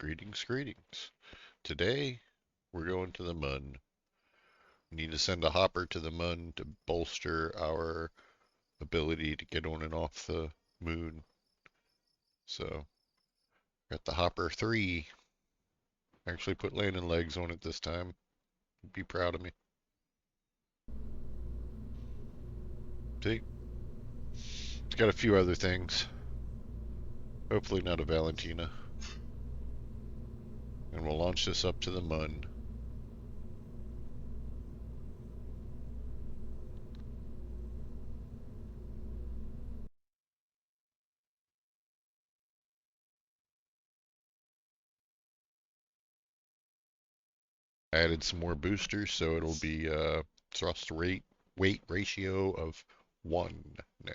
Greetings, greetings. Today, we're going to the moon. We need to send a hopper to the moon to bolster our ability to get on and off the moon. So, got the hopper 3. Actually put landing legs on it this time. Be proud of me. See? It's got a few other things. Hopefully not a Valentina. And we'll launch this up to the moon. Added some more boosters, so it'll be thrust rate weight ratio of 1 now.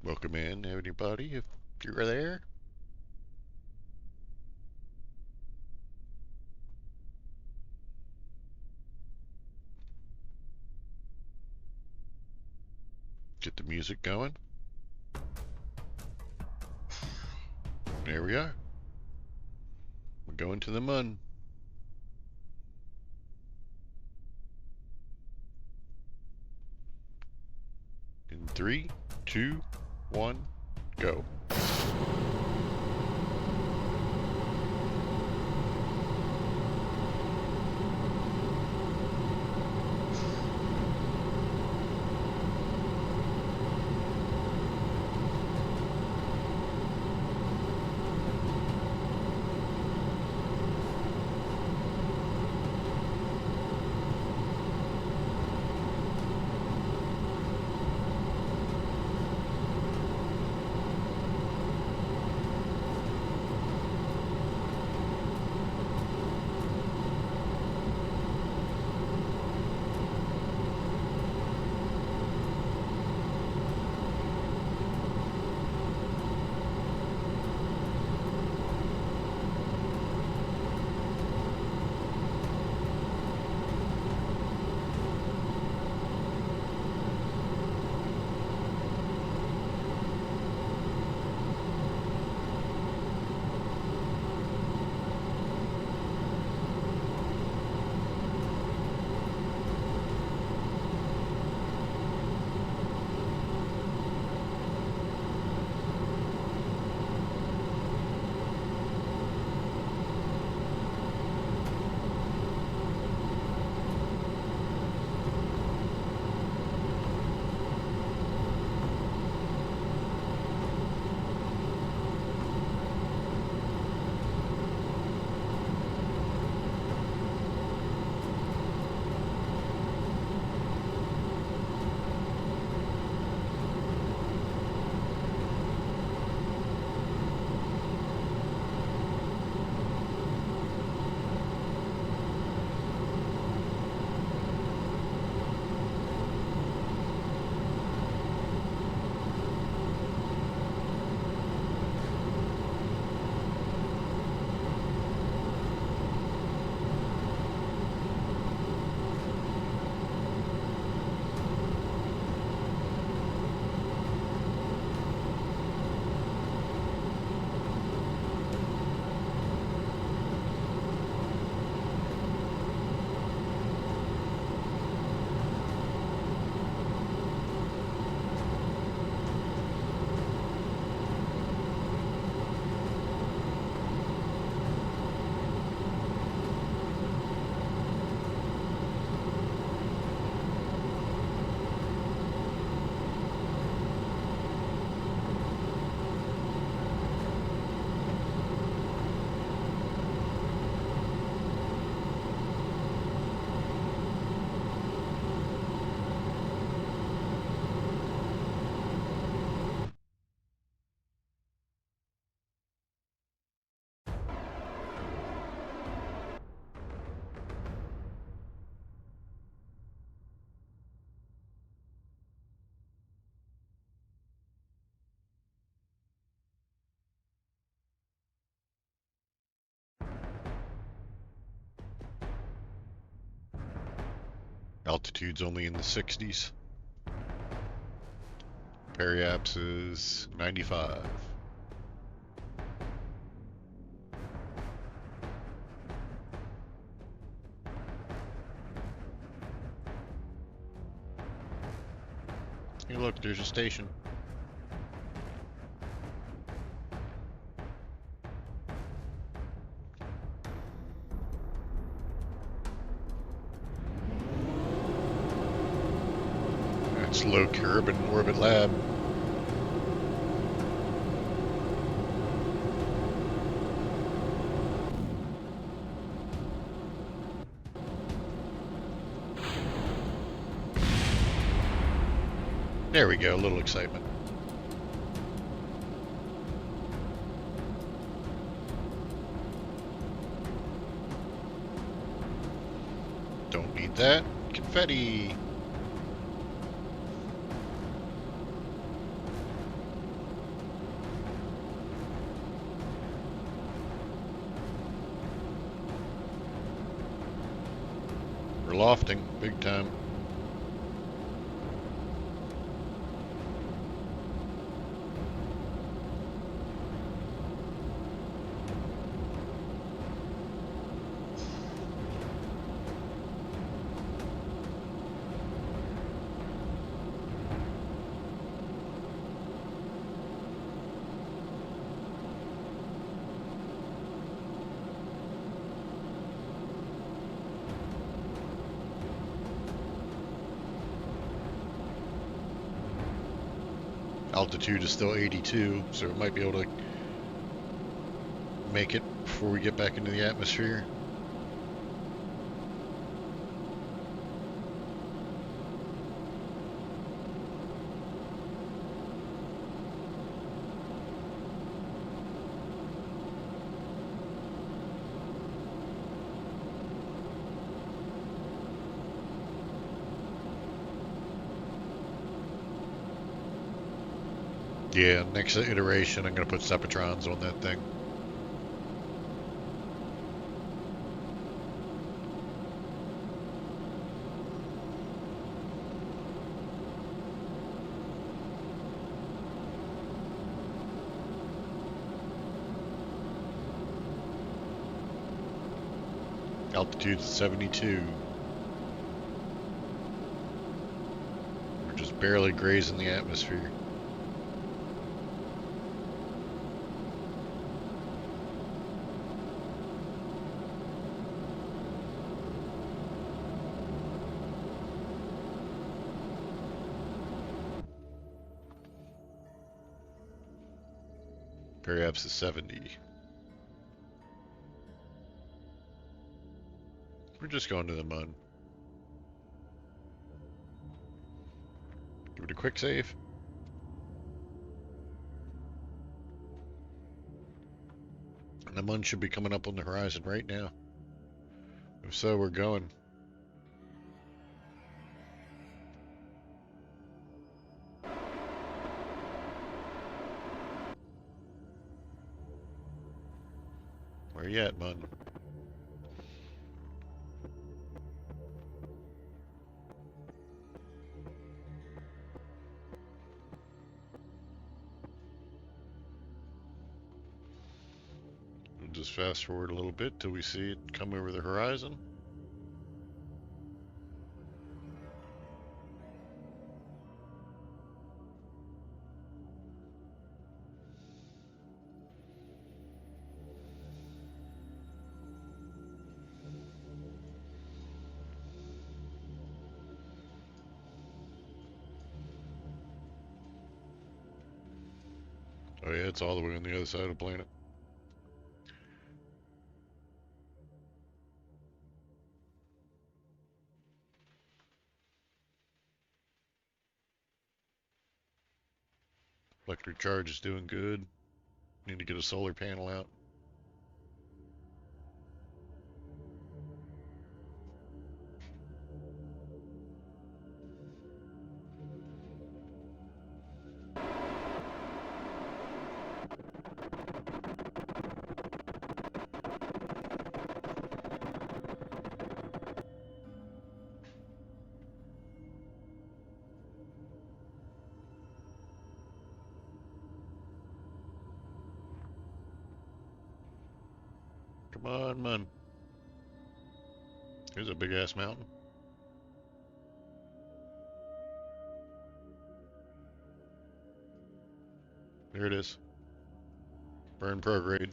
Welcome in, everybody, if you're there. Get the music going. There we are. We're going to the moon. In 3, 2, 1, go. Altitude's only in the 60s. Periaps is 95. Hey look, there's a station. That's Low Carbon Orbit Lab. There we go, a little excitement. Don't need that. Confetti. We're lofting, big time. Altitude is still 82, so it might be able to make it before we get back into the atmosphere. Yeah, next iteration I'm going to put Sepatrons on that thing. Altitude's 72. We're just barely grazing the atmosphere. Periaps is 70. We're just going to the Mun. Give it a quick save. And the Mun should be coming up on the horizon right now. If so, we're going. Where you at, Mun? We'll just fast forward a little bit till we see it come over the horizon. Oh yeah, it's all the way on the other side of the planet. Electric charge is doing good. Need to get a solar panel out. Come on, man. Here's a big ass mountain. There it is. Burn prograde.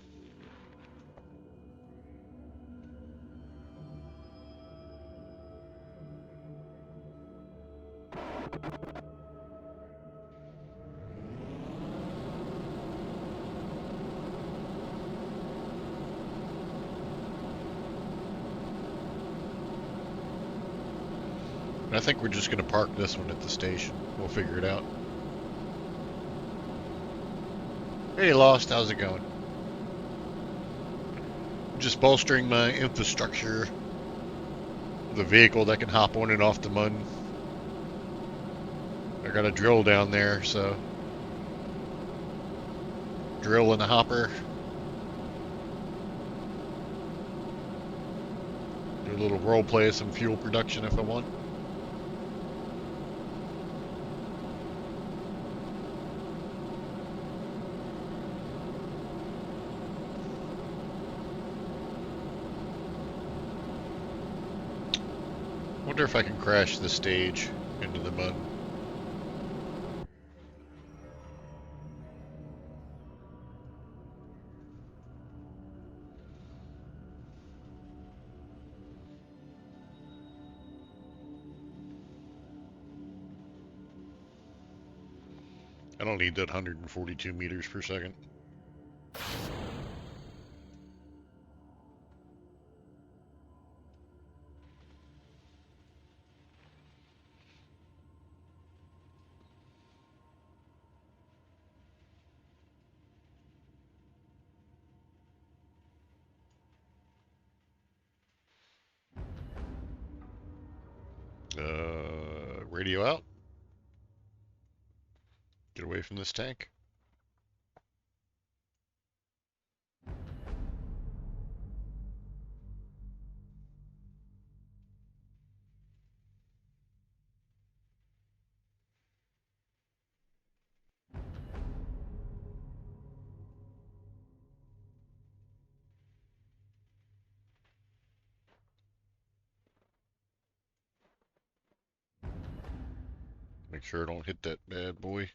I think we're just going to park this one at the station. We'll figure it out. Hey, Lost, how's it going? Just bolstering my infrastructure with a vehicle that can hop on and off the mud. I got a drill down there, so drill in the hopper. Do a little role play of some fuel production if I want. Wonder if I can crash the stage into the mud. I don't need that 142 meters per second. Radio out. Get away from this tank. Make sure I don't hit that bad boy.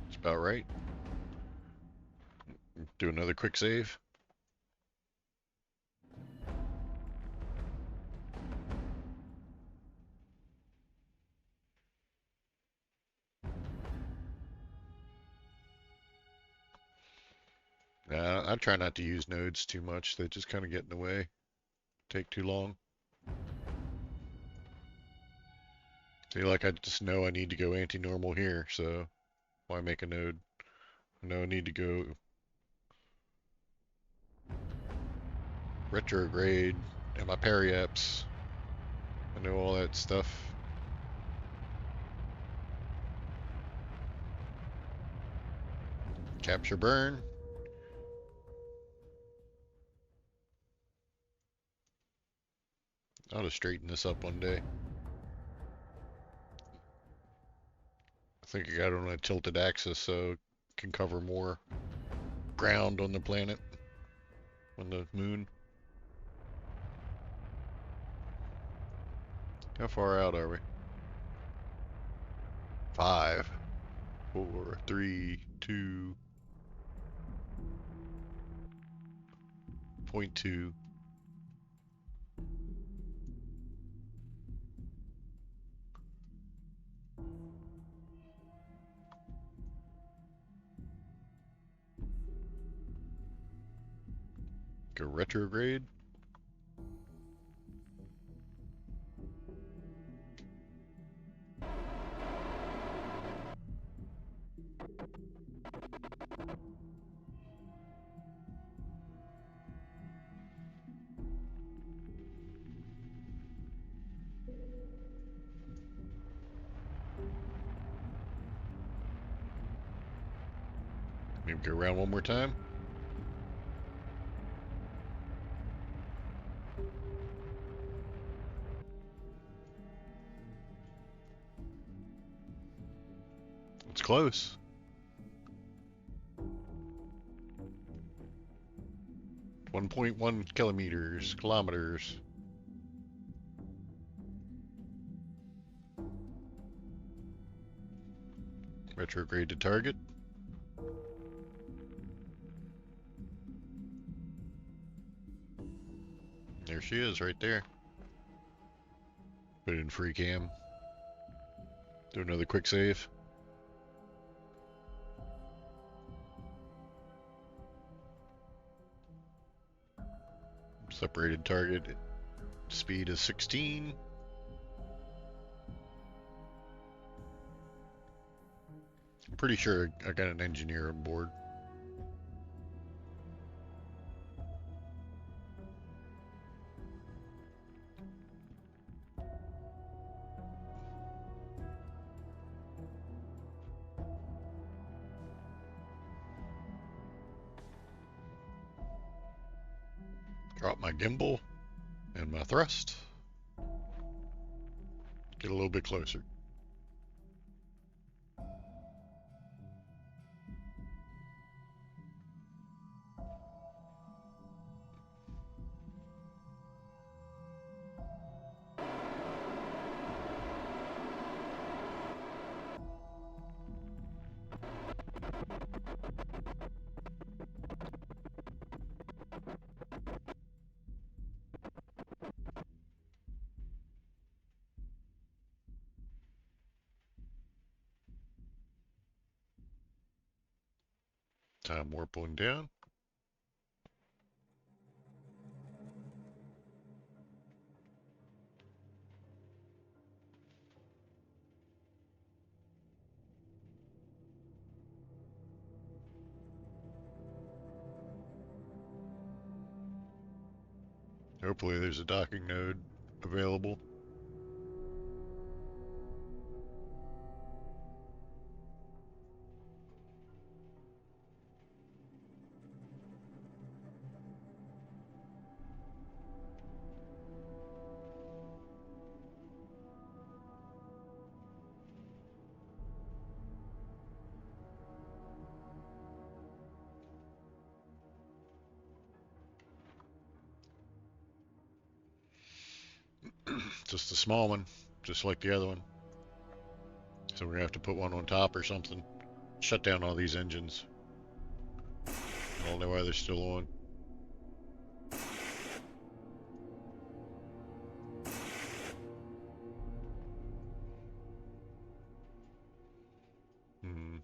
It's about right. Do another quick save. I try not to use nodes too much. They just kind of get in the way. Take too long. See, like I just know I need to go anti-normal here, so why make a node? I know I need to go retrograde and my periaps. I know all that stuff. Capture burn. I'll just straighten this up one day. I think I got it on a tilted axis so it can cover more ground on the planet, on the moon. How far out are we? 5, 4, 3, 2, 0.2. Go retrograde. Maybe go around one more time. close. Kilometers. Retrograde to target. There she is, right there. Put it in free cam. Do another quick save. Separated target. Speed is 16. I'm pretty sure I got an engineer on board. Drop my gimbal and my thrust. Get a little bit closer. Time warp on down. Hopefully there's a docking node available. Just a small one, just like the other one. So we're gonna have to put one on top or something. Shut down all these engines. I don't know why they're still on. Hmm.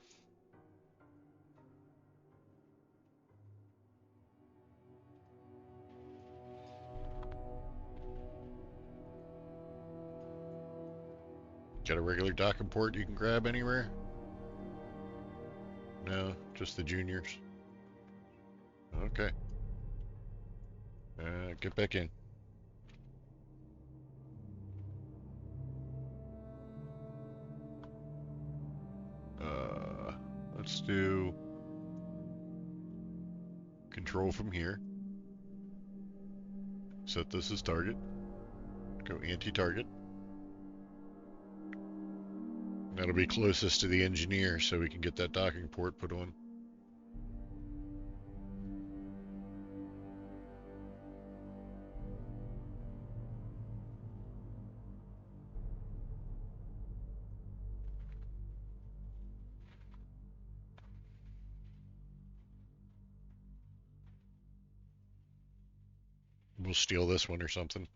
Got a regular docking port you can grab anywhere? No, just the juniors. Okay. Get back in. Let's do control from here. Set this as target. Go anti-target. That'll be closest to the engineer so we can get that docking port put on. We'll steal this one or something.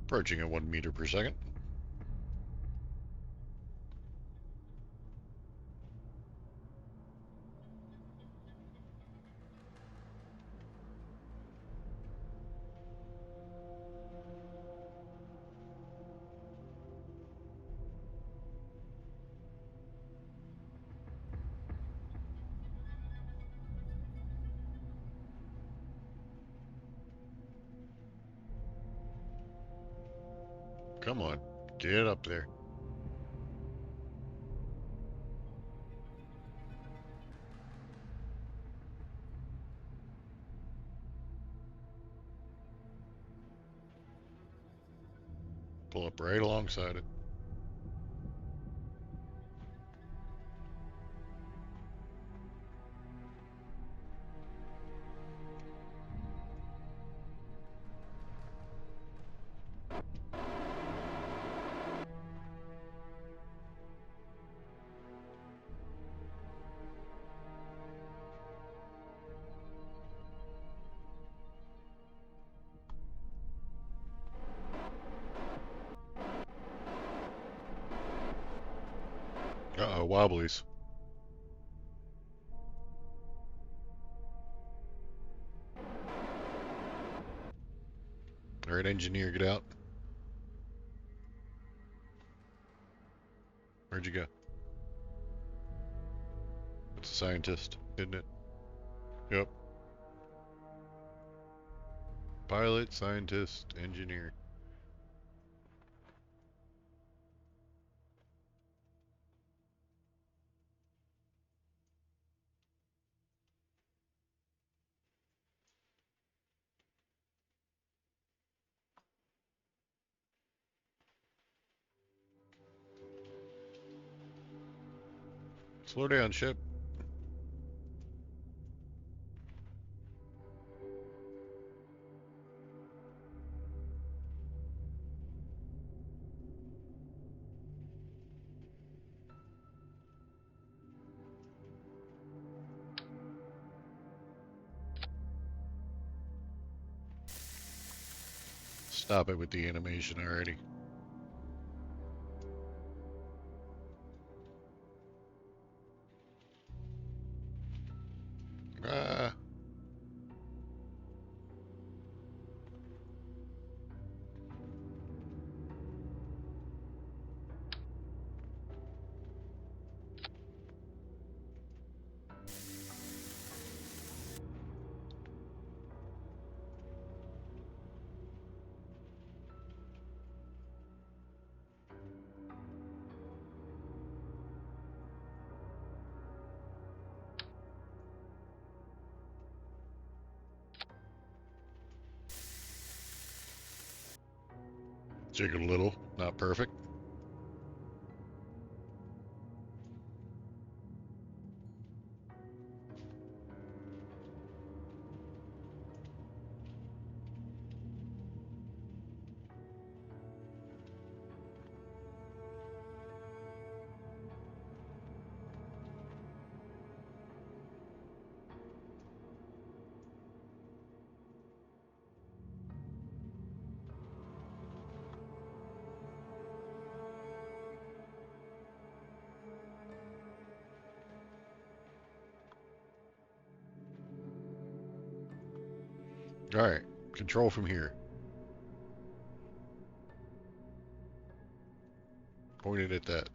Approaching at 1 meter per second. Come on. Get up there. Pull up right alongside it. Uh-oh, wobblies. All right, engineer, get out. Where'd you go? It's a scientist, isn't it? Yep. Pilot, scientist, engineer. Slow down, ship. Stop it with the animation already. Ah. Jiggle a little, not perfect. Alright, control from here. Pointed at that.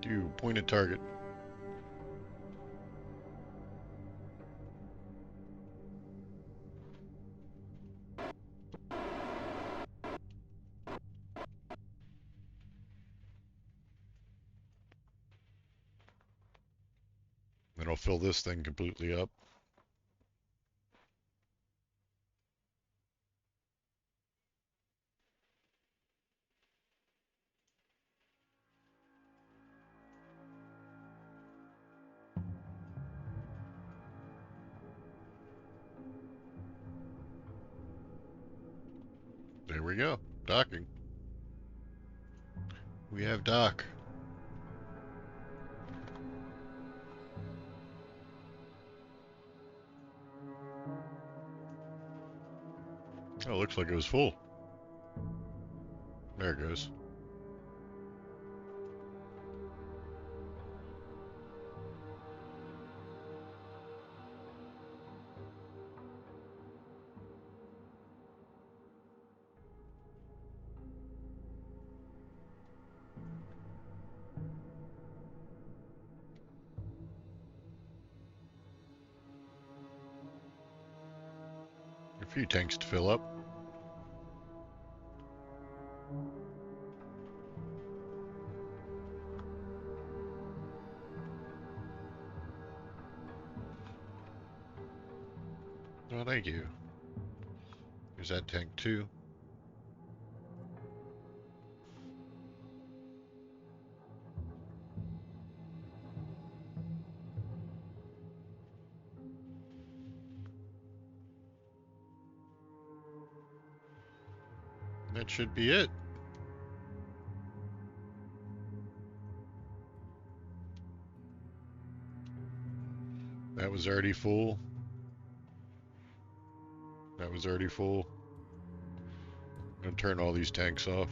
Do pointed target. Then I'll fill this thing completely up. There we go. Docking. We have dock. Oh, looks like it was full. There it goes. A few tanks to fill up. Oh, thank you. Here's that tank too. That should be it. That was already full. That was already full. I'm gonna turn all these tanks off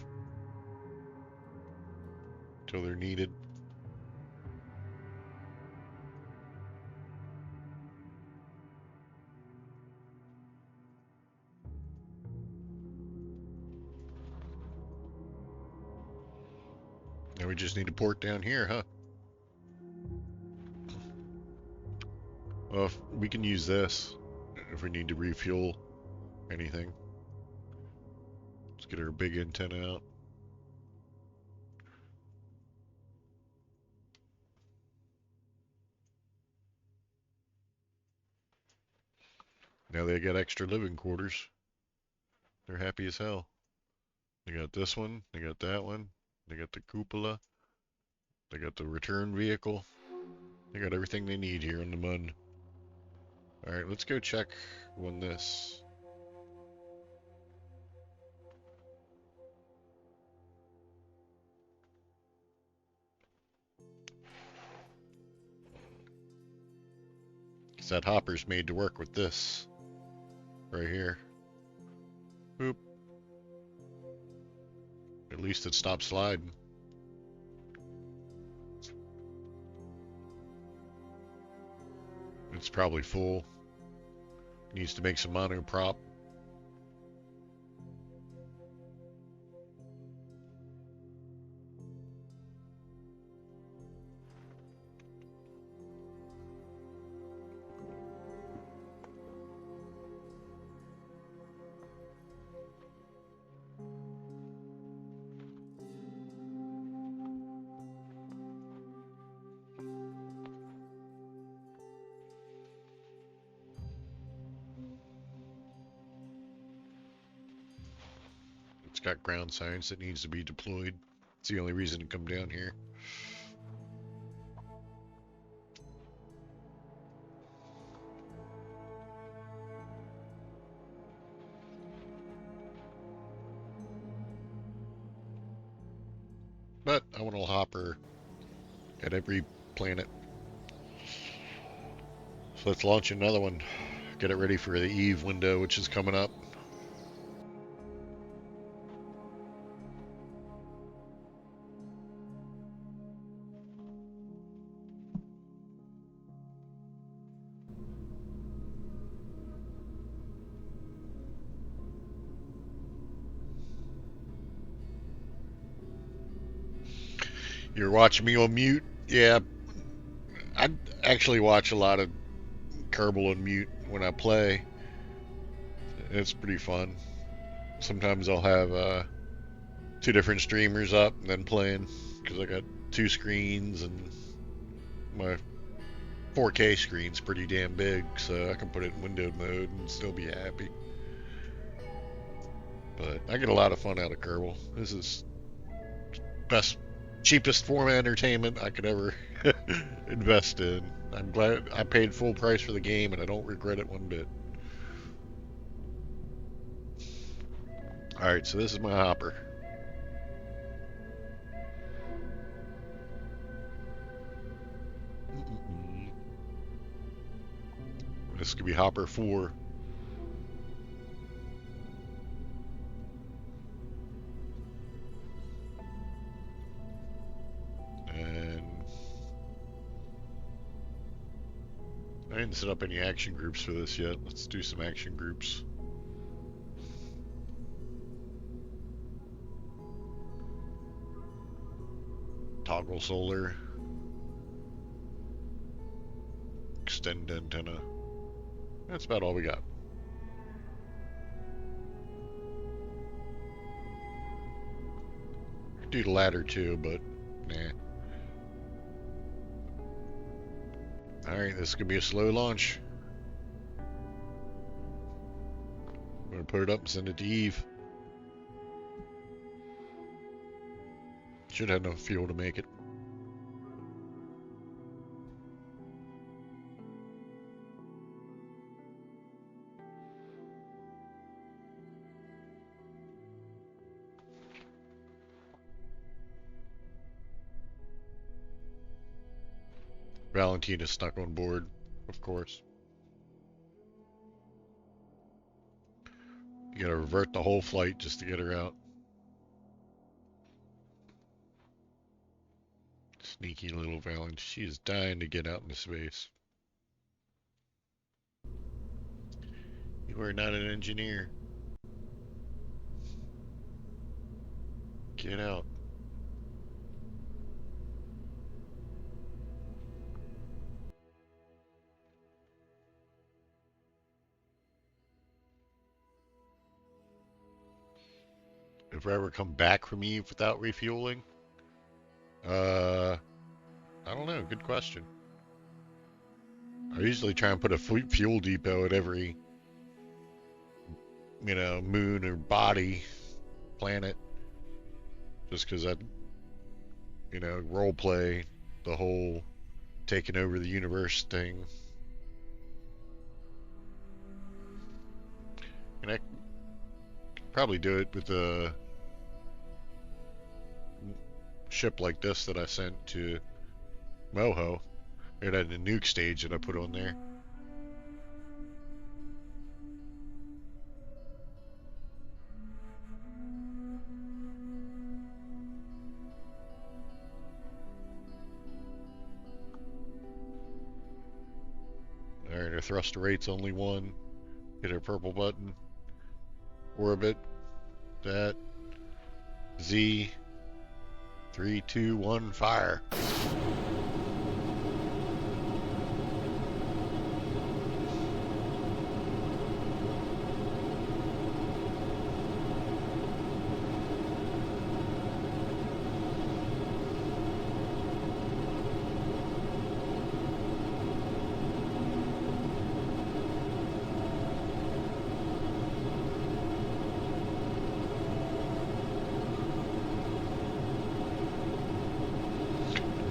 until they're needed. Now we just need a port down here, huh? Well, we can use this if we need to refuel anything. Let's get our big antenna out. Now they got extra living quarters. They're happy as hell. They got this one, they got that one, they got the cupola, they got the return vehicle. They got everything they need here in the mud. Alright, let's go check on this. Because that hopper's made to work with this. Right here. Boop. At least it stopped sliding. It's probably full. Needs to make some monoprop. It's got ground science that needs to be deployed. It's the only reason to come down here. But I want a hopper at every planet. So let's launch another one. Get it ready for the Eve window, which is coming up. You're watching me on mute? Yeah, I actually watch a lot of Kerbal on mute when I play. It's pretty fun. Sometimes I'll have two different streamers up and then playing because I got two screens and my 4K screen's pretty damn big, so I can put it in windowed mode and still be happy. But I get a lot of fun out of Kerbal. This is best, cheapest form of entertainment I could ever invest in. I'm glad I paid full price for the game and I don't regret it one bit. Alright, so this is my hopper. This could be hopper 4. And I didn't set up any action groups for this yet. Let's do some action groups. Toggle solar. Extend antenna. That's about all we got. do the latter too, but nah. Alright, this could be a slow launch. I'm gonna put it up and send it to Eve. Should have enough fuel to make it. Valentina snuck on board, of course. You gotta revert the whole flight just to get her out. Sneaky little Valentine. She is dying to get out into space. You are not an engineer. Get out. If I ever come back from Eve without refueling? I don't know. Good question. I usually try and put a fuel depot at every, moon or body, planet. Just because I, role play the whole taking over the universe thing. And I could probably do it with a ship like this that I sent to Moho. It had a nuke stage that I put on there. Alright, our thruster rate's only 1. Hit our purple button. Orbit. That. Z. 3, 2, 1, fire.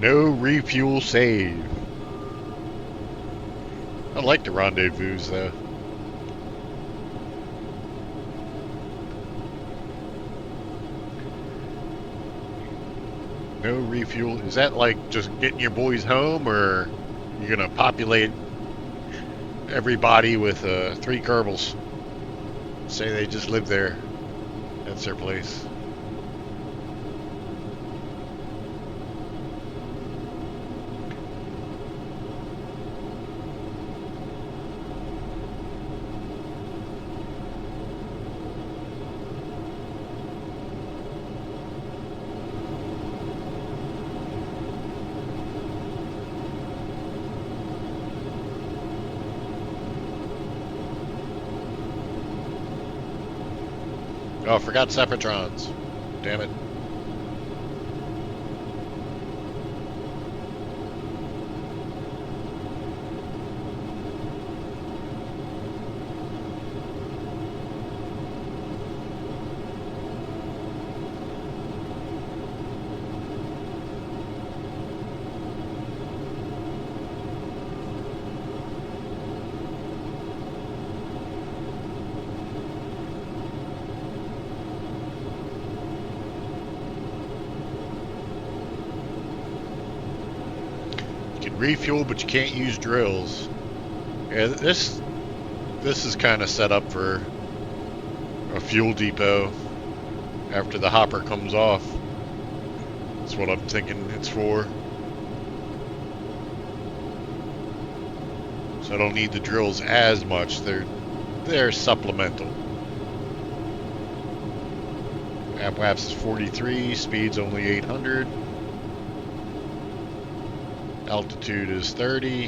No refuel save. I like the rendezvous though. No refuel. Is that like just getting your boys home, or you're gonna populate everybody with 3 Kerbals? Say they just live there. That's their place. Oh, I forgot Separatrons. Damn it. Refuel, but you can't use drills. Yeah, this is kind of set up for a fuel depot after the hopper comes off. That's what I'm thinking it's for. So I don't need the drills as much. They're supplemental. App-Waps is 43, speed's only 800. Altitude is 30.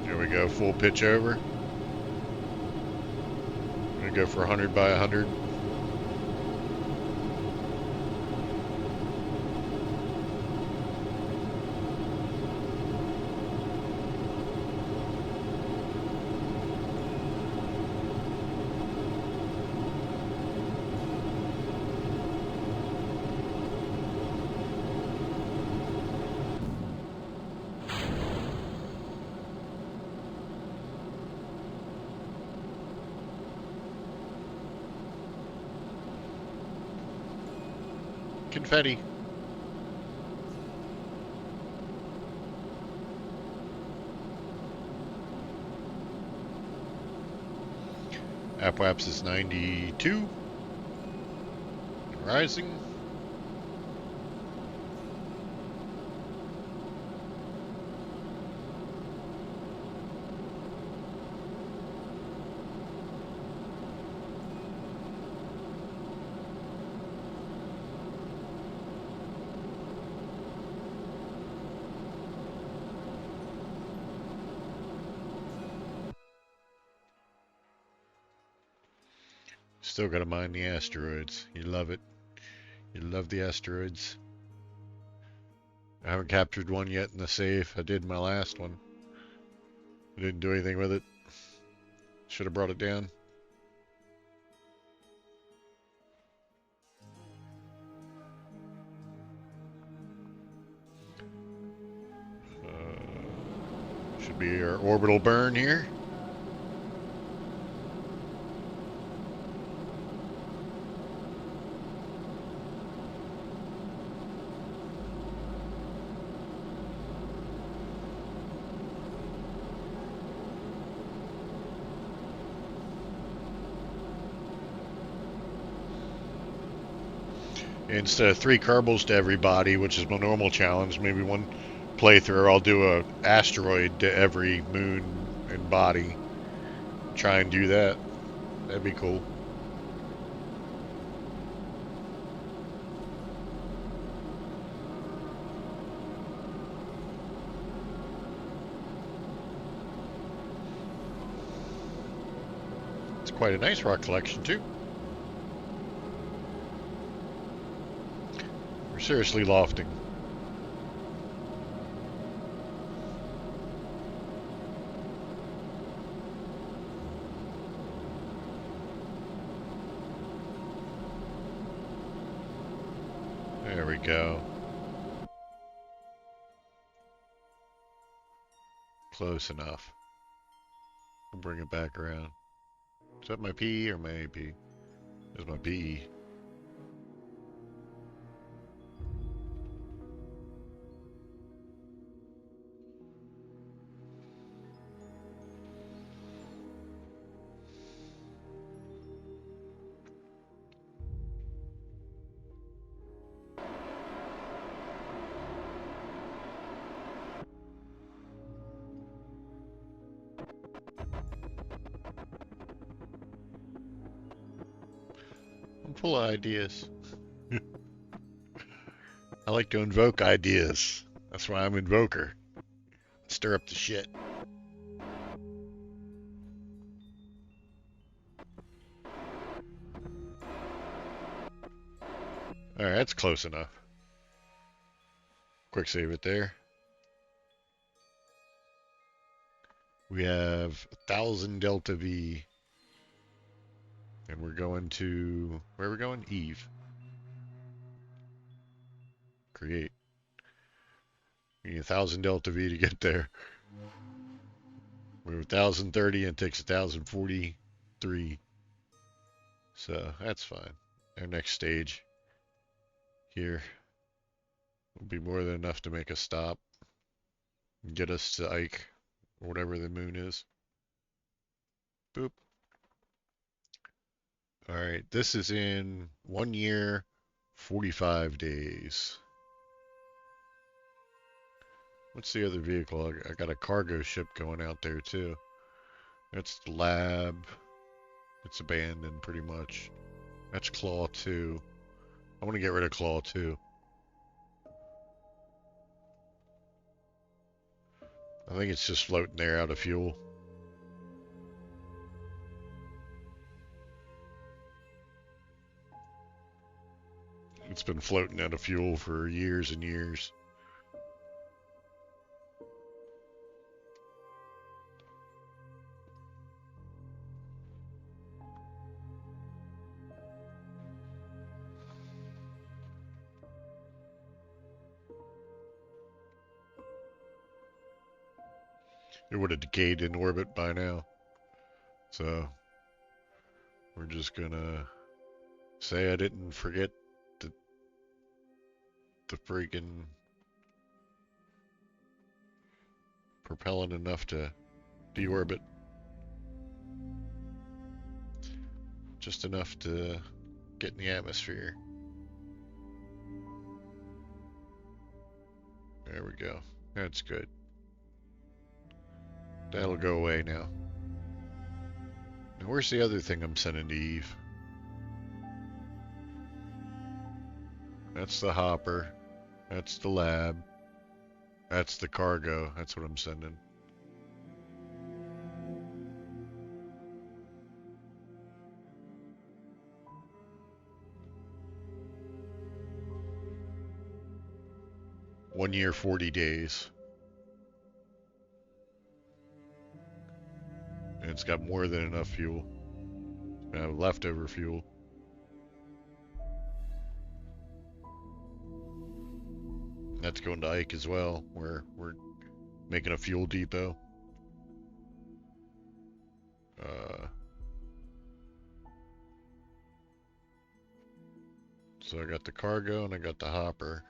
There we go, full pitch over. gonna go for 100 by 100. Confetti. Apoapsis is 92. Rising. Still gotta mine the asteroids. You love it. You love the asteroids. I haven't captured one yet in the safe. I did my last one. I didn't do anything with it. Should have brought it down. Should be our orbital burn here. Instead of 3 Kerbals to everybody, which is my normal challenge, maybe one playthrough I'll do a asteroid to every moon and body. Try and do that. That'd be cool. It's quite a nice rock collection too. We're seriously lofting. There we go. Close enough. I'll bring it back around. Is that my P or my AP? That's my B. I'm full of ideas. I like to invoke ideas. That's why I'm Invoker. Stir up the shit. Alright, that's close enough. Quick save it there. We have 1,000 Delta V. And we're going to... Where are we going? Eve. Create. We need 1,000 Delta V to get there. We're 1,030 and it takes 1,043. So that's fine. Our next stage here will be more than enough to make us stop and get us to Ike, or whatever the moon is. Boop. Alright, this is in 1 year, 45 days. What's the other vehicle? I got a cargo ship going out there too. That's the lab. It's abandoned pretty much. That's Claw 2. I want to get rid of Claw 2. I think it's just floating there out of fuel. It's been floating out of fuel for years and years. It would have decayed in orbit by now. So we're just gonna say I didn't forget the freaking propellant enough to deorbit. Just enough to get in the atmosphere. There we go. That's good. That'll go away now. Now where's the other thing I'm sending to Eve? That's the hopper. That's the lab. That's the cargo. That's what I'm sending. One year, 40 days. And it's got more than enough fuel. Leftover fuel. That's going to Ike as well, where we're making a fuel depot. So I got the cargo and I got the hopper.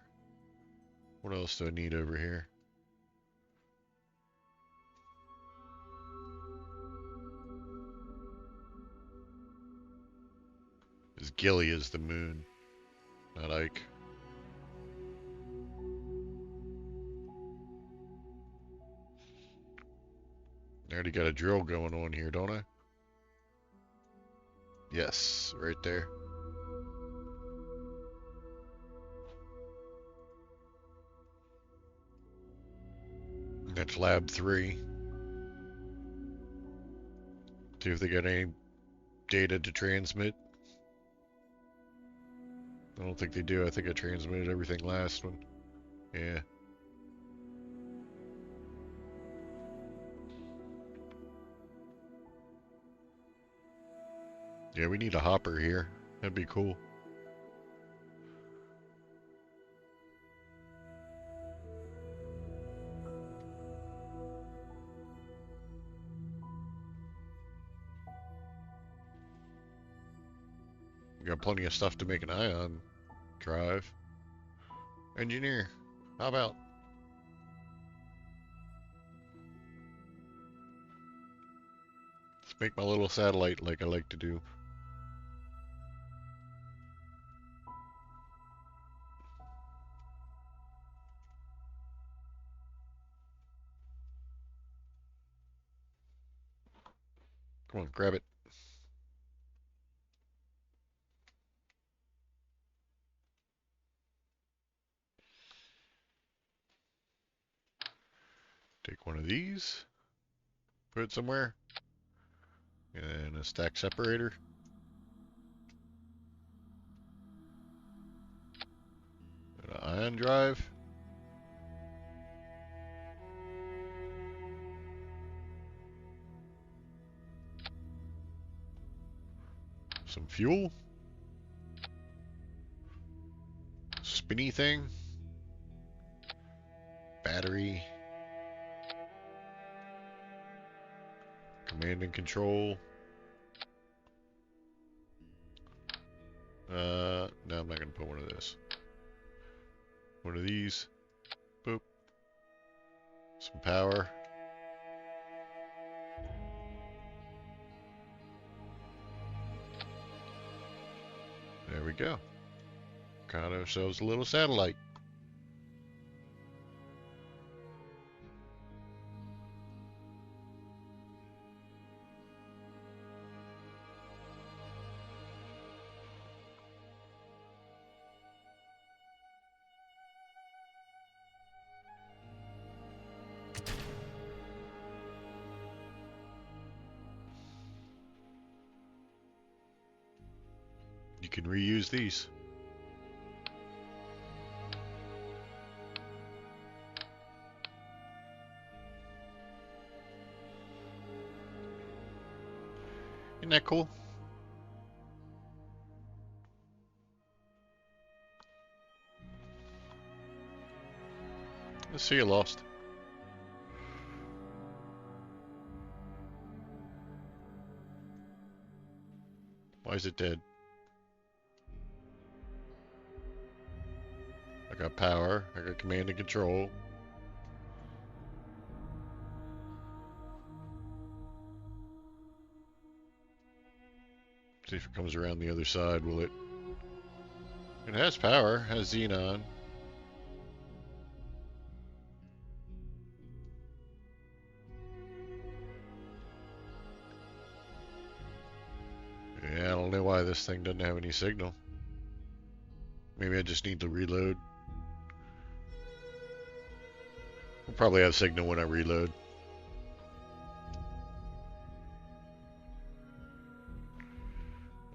What else do I need over here? Is Gilly is the moon, not Ike. I already got a drill going on here, don't I? Yes, right there. That's lab 3. See if they got any data to transmit. I don't think they do. I think I transmitted everything last one. Yeah. Yeah, we need a hopper here. That'd be cool. We got plenty of stuff to make an ion drive. Engineer, how about? Let's make my little satellite like I like to do. Come on, grab it. Take one of these, put it somewhere, and a stack separator. And an ion drive. Some fuel. Spinny thing. Battery. Command and control. No, I'm not going to put one of this. One of these. Boop. Some power. There we go. Got ourselves a little satellite. You can reuse these. Isn't that cool? Let's see you lost. Why is it dead? I got power. I got command and control. See if it comes around the other side, will it? It has power, has xenon. Yeah, I don't know why this thing doesn't have any signal. Maybe I just need to reload. We'll probably have signal when I reload.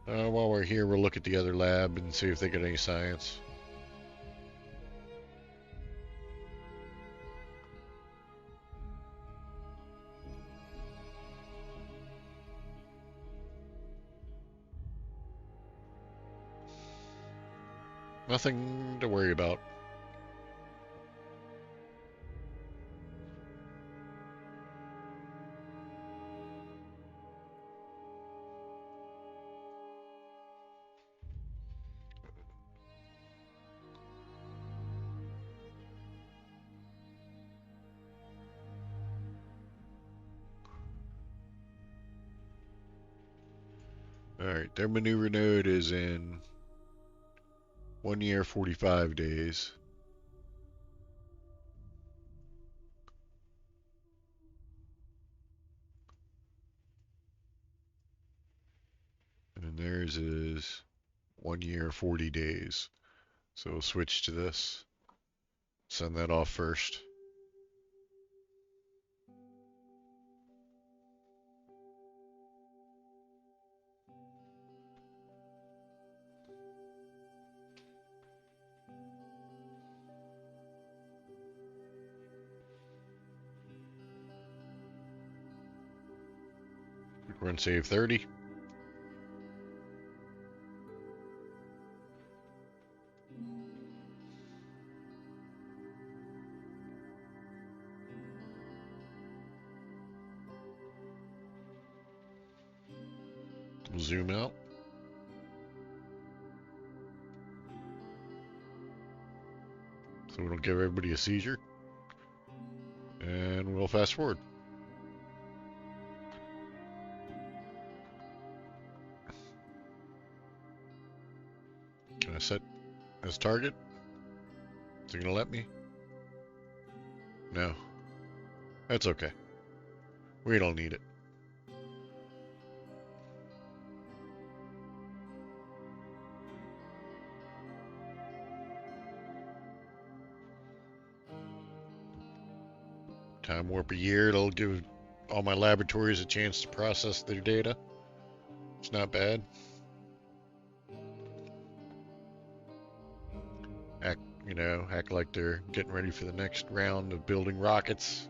While we're here, we'll look at the other lab and see if they got any science. Nothing to worry about. Alright, their maneuver node is in 1 year, 45 days. And then theirs is 1 year, 40 days. So we'll switch to this. Send that off first. We're going to save 30. We'll zoom out. So we don't give everybody a seizure. And we'll fast forward. Can I set as target? Is it going to let me? No. That's okay. We don't need it. Time warp a year. It'll give all my laboratories a chance to process their data. It's not bad. Act like they're getting ready for the next round of building rockets.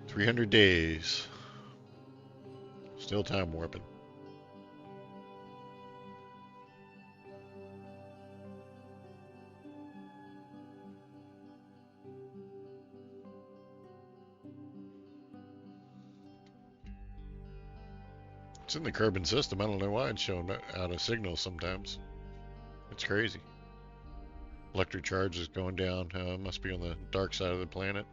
"300 days. Still time warping. It's in the Kerbin system. I don't know why it's showing out of signal sometimes. It's crazy. Electric charge is going down. It must be on the dark side of the planet.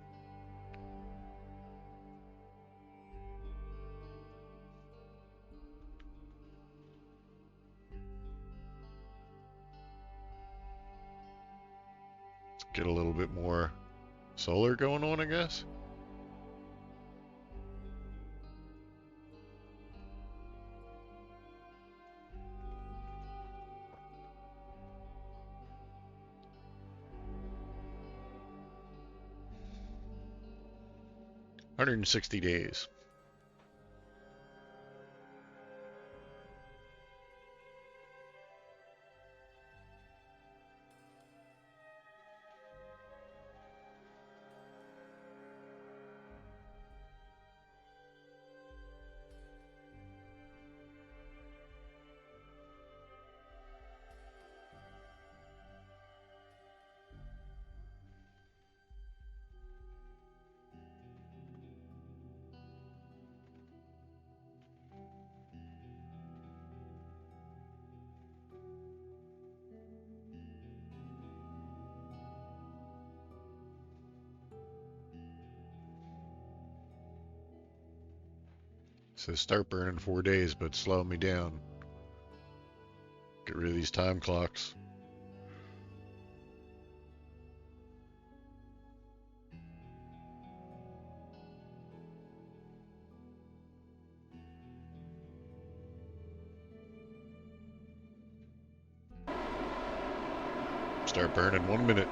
Let's get a little bit more solar going on, I guess. "160 days. Says start burning 4 days, but slow me down. Get rid of these time clocks. Start burning 1 minute.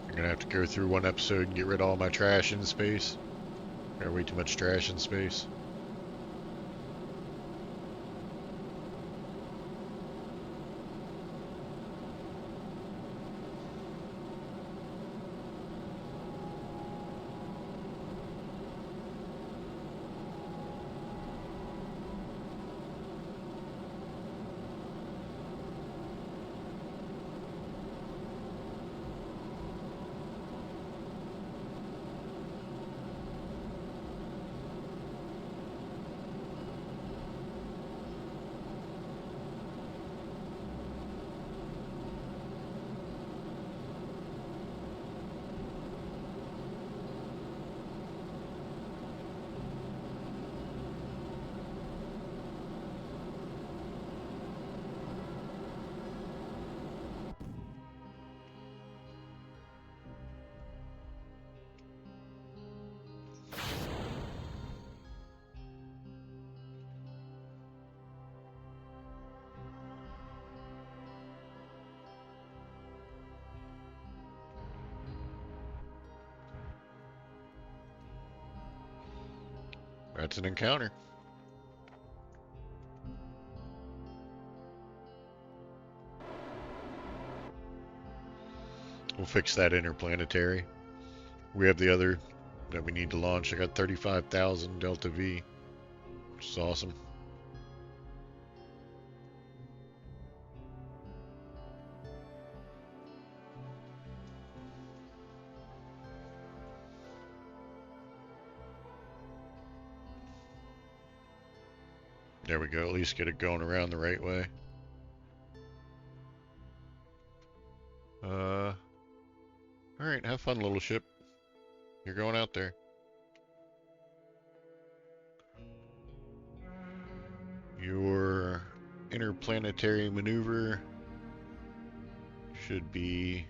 I'm gonna have to go through one episode and get rid of all my trash in space. Got way too much trash in space. That's an encounter. We'll fix that interplanetary. We have the other that we need to launch. I got 35,000 Delta V, which is awesome. There we go. At least get it going around the right way. Alright, have fun, little ship. You're going out there. Your interplanetary maneuver should be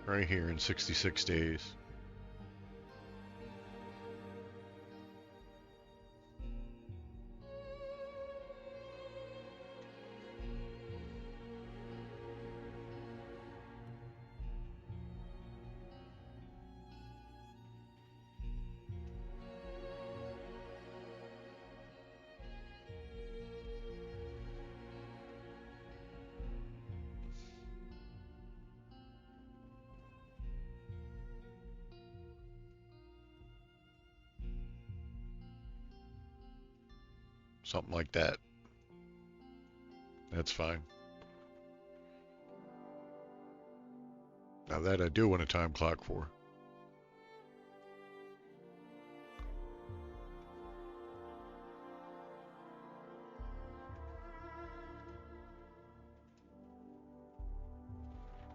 right here in 66 days. Something like that. That's fine. Now that I do want a time clock for.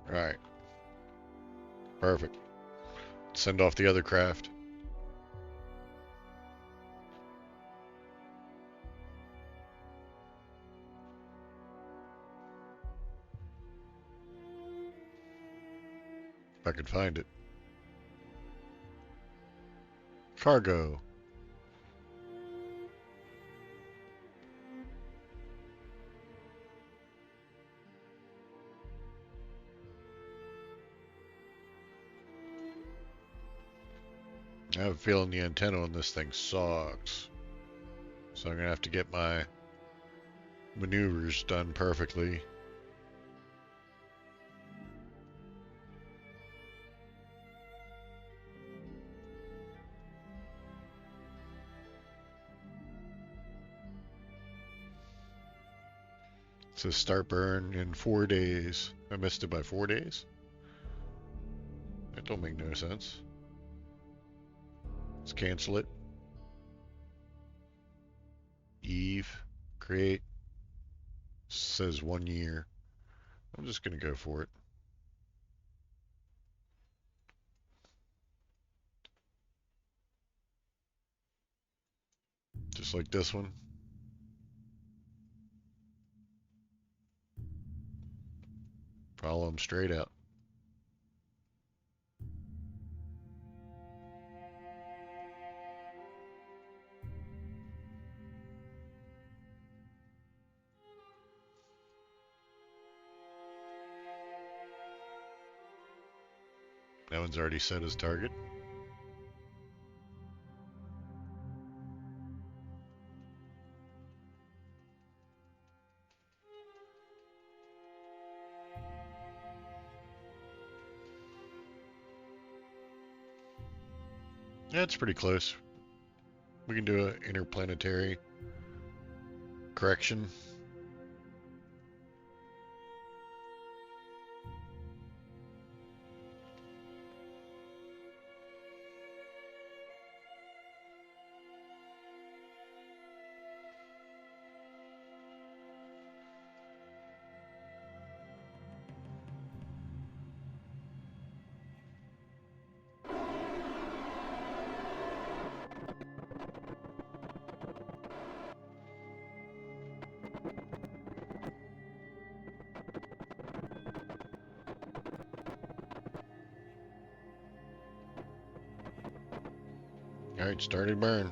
Alright. Perfect. Send off the other craft. If I could find it. Cargo. I have a feeling the antenna on this thing sucks. So I'm going to have to get my maneuvers done perfectly. It says start burn in 4 days. I missed it by 4 days? That don't make no sense. Let's cancel it. Eve. Create. Says 1 year. I'm just going to go for it. Just like this one. Follow them straight out. That one's already set as target. Yeah, it's pretty close. We can do an interplanetary correction. Alright, started burn.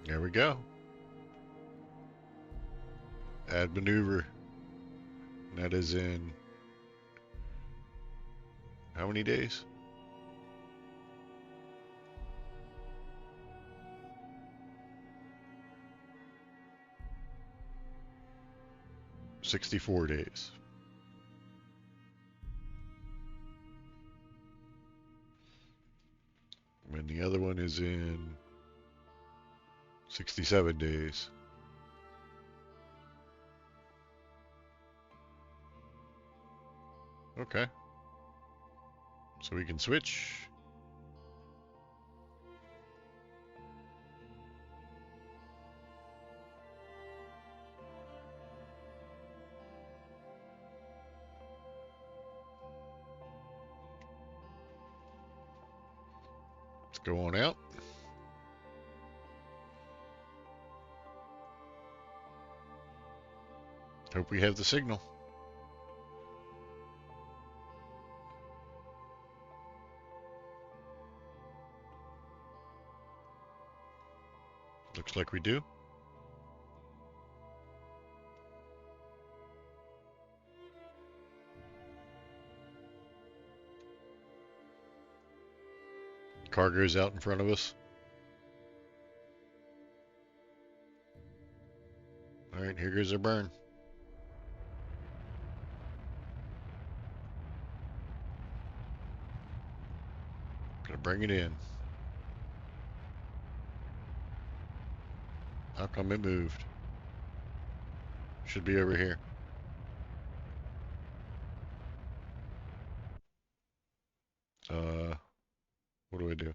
There we go. Add maneuver. And that is in how many days? 64 days. And the other one is in 67 days. Okay. So we can switch. Let's go on out. Hope we have the signal. Looks like we do. Cargo's out in front of us. Alright, here goes our burn. Gonna bring it in. How come it moved? Should be over here. What do I do?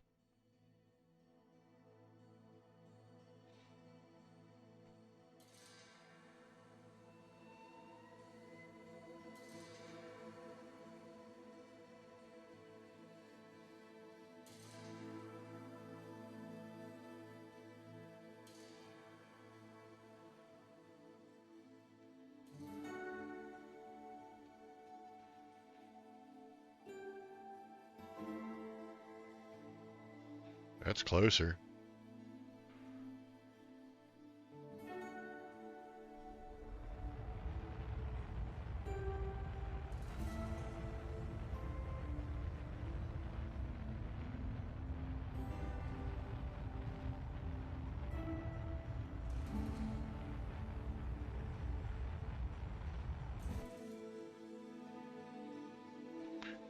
That's closer.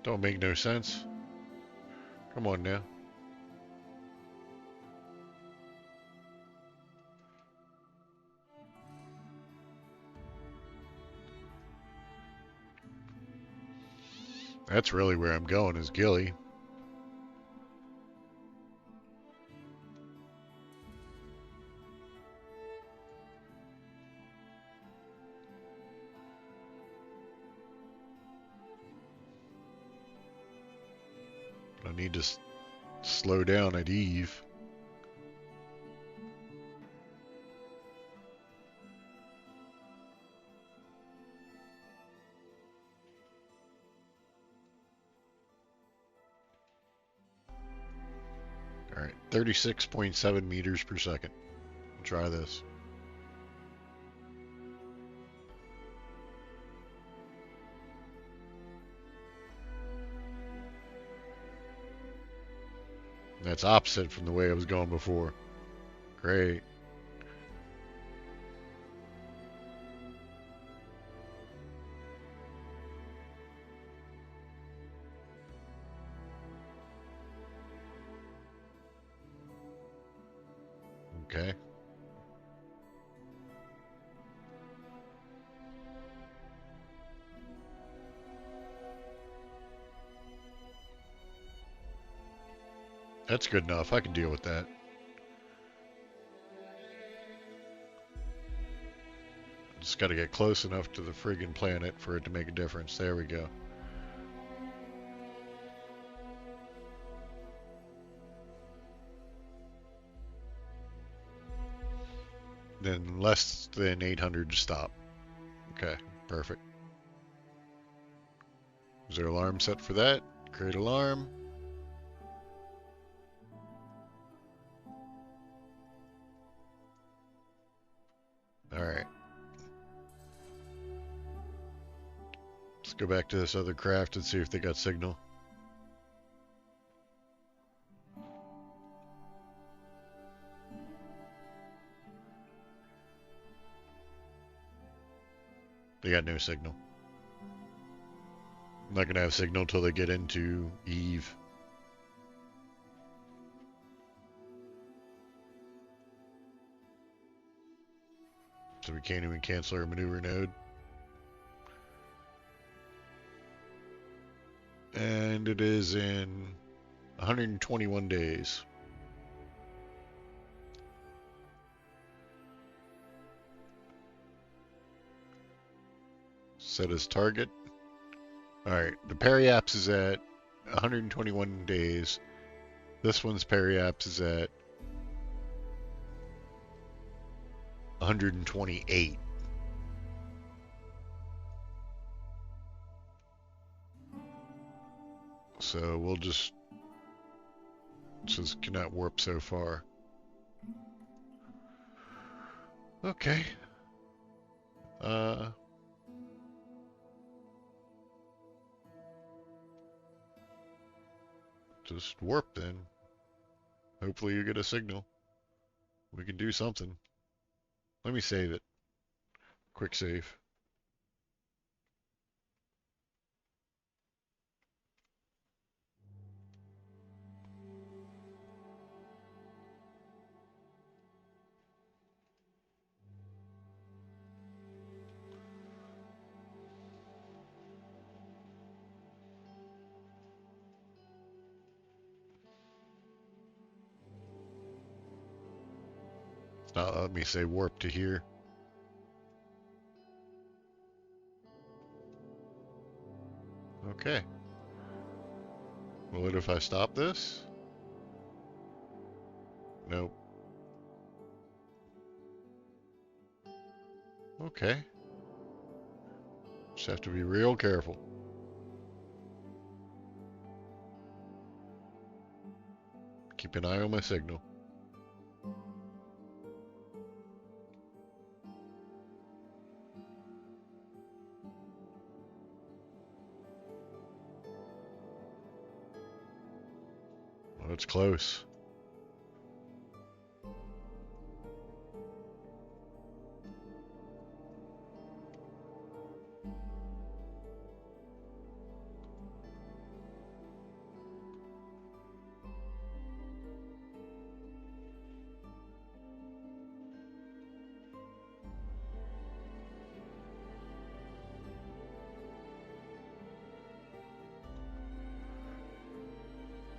Don't make no sense. Come on now. That's really where I'm going, is Gilly. I need to slow down at Eve. Alright, 36.7 meters per second. I'll try this. That's opposite from the way I was going before. Great. Okay. That's good enough. I can deal with that. Just got to get close enough to the friggin' planet for it to make a difference. There we go. Then less than 800 to stop. Okay, perfect. Is there an alarm set for that? Create alarm. Alright. Let's go back to this other craft and see if they got signal. They got no signal. I'm not gonna have signal till they get into Eve. So we can't even cancel our maneuver node. And it is in 121 days. Set as target. Alright, the periaps is at 121 days. This one's periaps is at 128. So we'll just... Just cannot warp so far. Okay. Just warp then. Hopefully you get a signal. We can do something. Let me save it. Quick save. Now let me say warp to here. Okay. Will it if I stop this? Nope. Okay. Just have to be real careful. Keep an eye on my signal. Oh, it's close.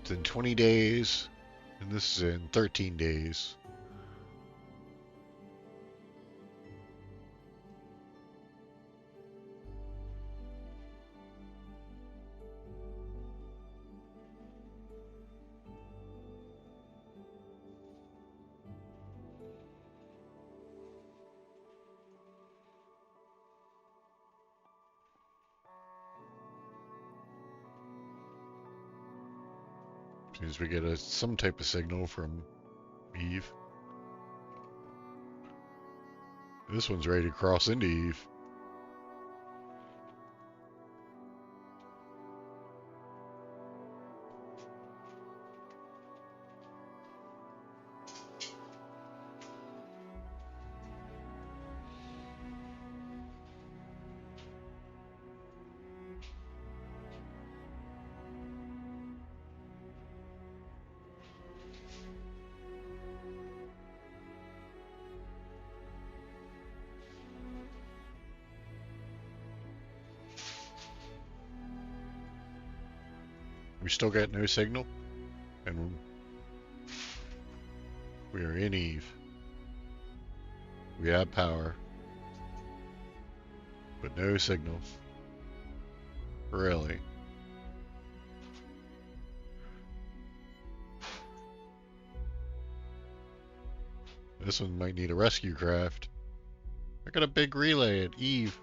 It's in 20 days, and this is in 13 days. Means we get some type of signal from Eve. This one's ready to cross into Eve. We still got no signal, and we are in Eve. We have power, but no signal. Really? This one might need a rescue craft. I got a big relay at Eve.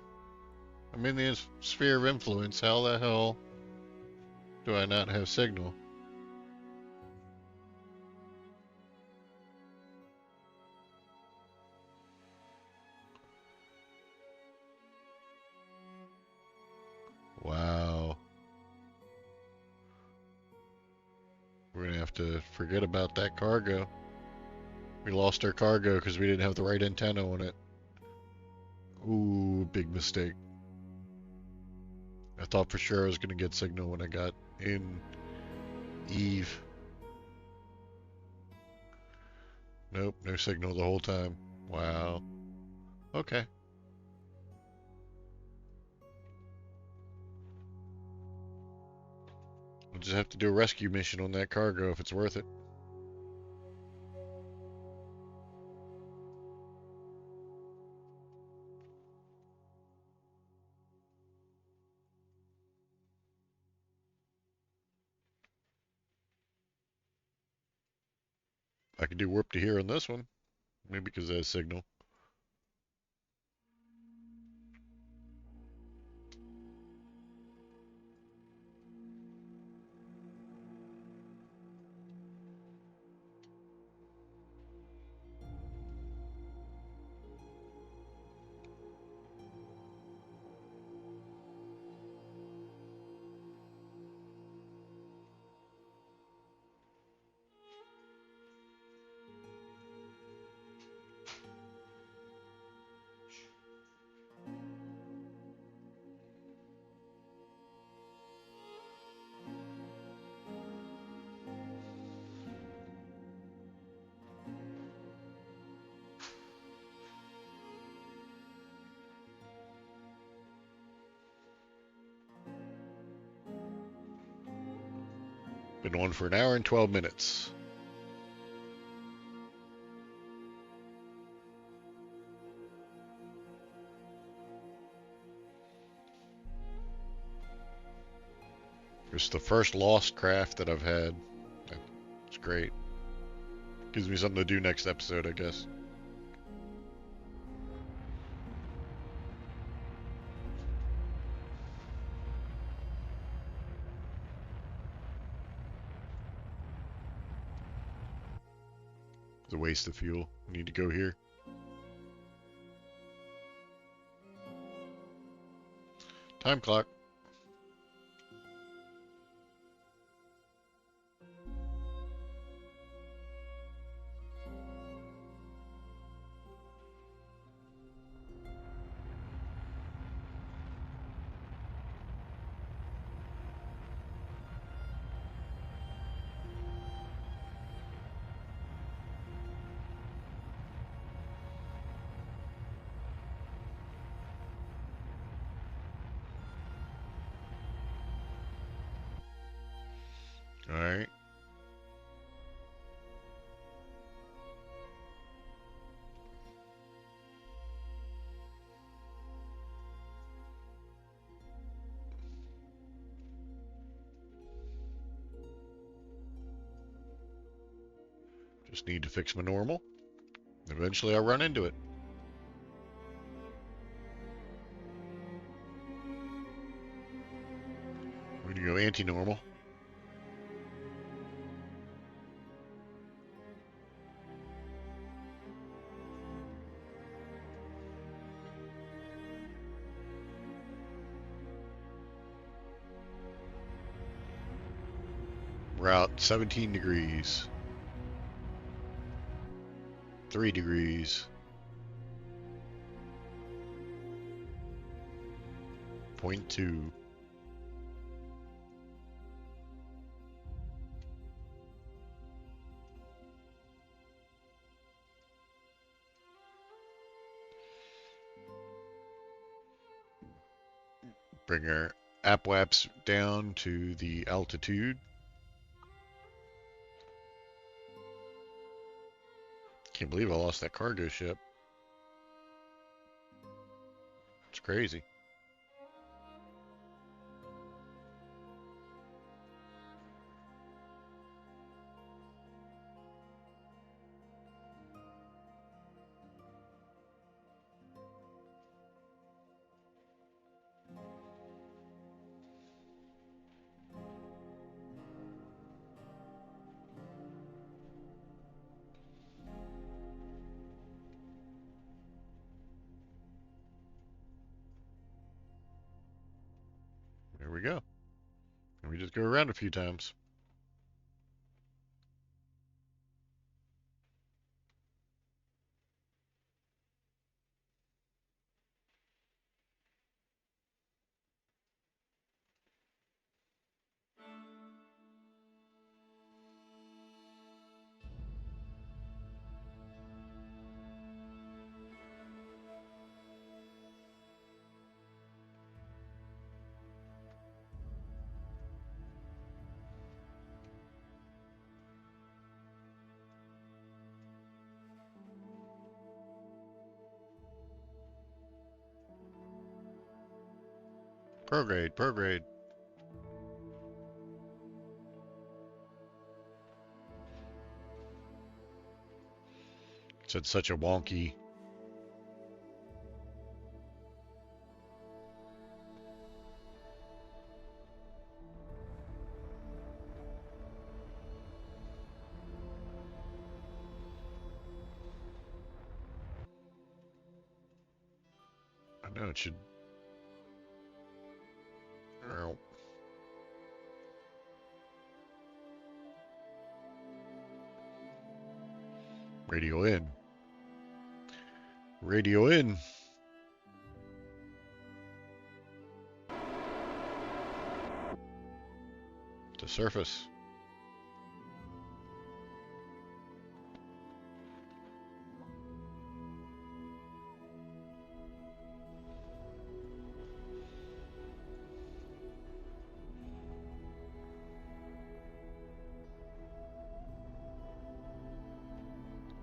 I'm in the sphere of influence. How the hell do I not have signal? Wow. We're gonna have to forget about that cargo. We lost our cargo because we didn't have the right antenna on it. Ooh, big mistake. I thought for sure I was gonna get signal when I got in Eve. Nope, no signal the whole time. Wow. Okay. We'll just have to do a rescue mission on that cargo if it's worth it. I can do warp to here on this one. Maybe because it has signal. Been on for an hour and 12 minutes. It's the first lost craft that I've had. It's great. Gives me something to do next episode, I guess. It's a waste of fuel. I need to go here. Time clock. Alright. Just need to fix my normal. Eventually I'll run into it. We're gonna go anti-normal. We're out 17 degrees. 3 degrees. 0.2. Bring our APWAPs down to the altitude. Can't believe I lost that cargo ship. It's crazy. There we go. And we just go around a few times. Prograde, prograde. It's such a wonky. I know it should. Radio in. Radio in. To surface.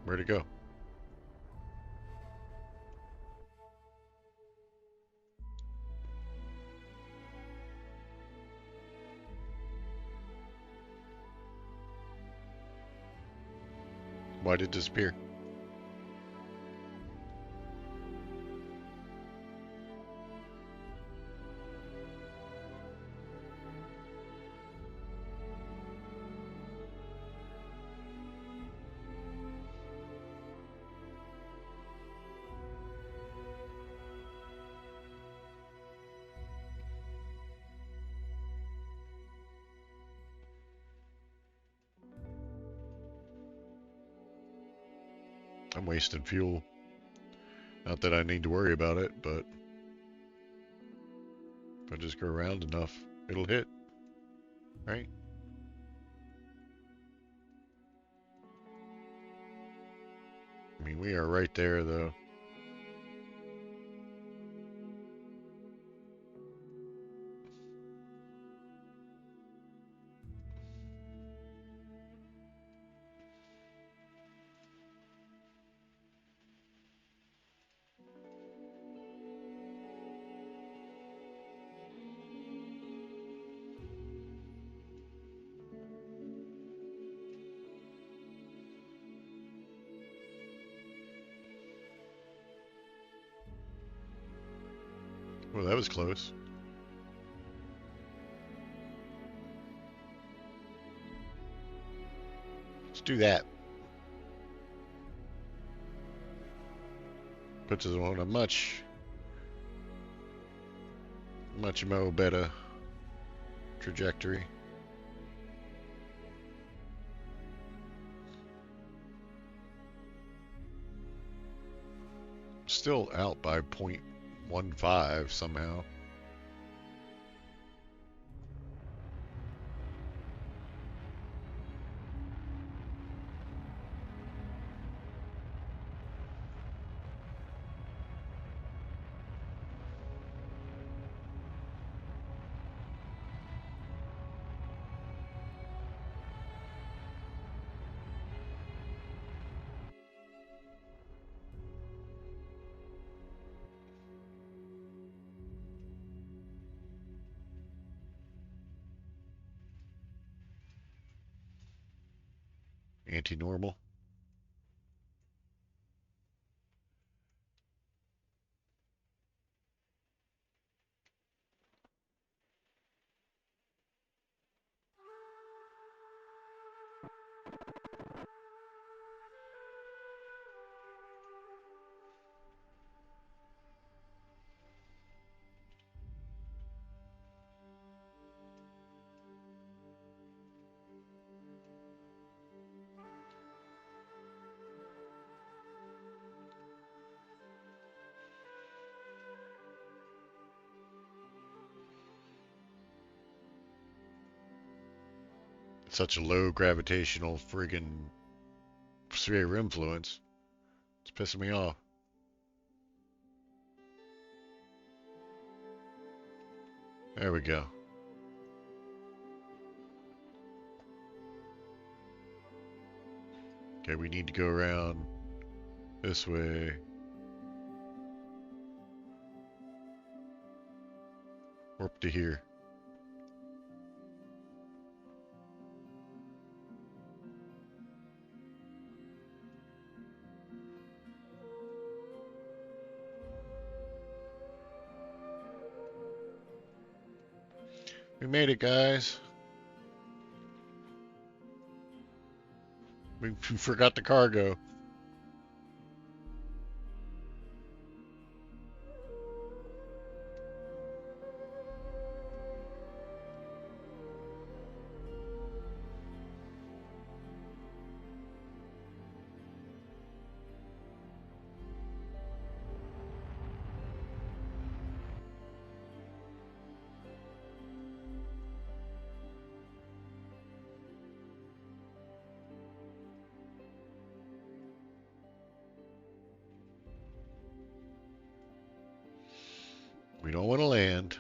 Where'd it go? Why did it disappear? I'm wasting fuel. Not that I need to worry about it, but if I just go around enough, it'll hit, right? I mean, we are right there, though. Well, that was close. Let's do that. Puts us on a much more better trajectory. Still out by 0.15 somehow. Anti-normal. Such a low gravitational friggin' sphere influence. It's pissing me off. There we go. Okay, we need to go around this way. Warp to here. We made it, guys. We forgot the cargo. We don't want to land.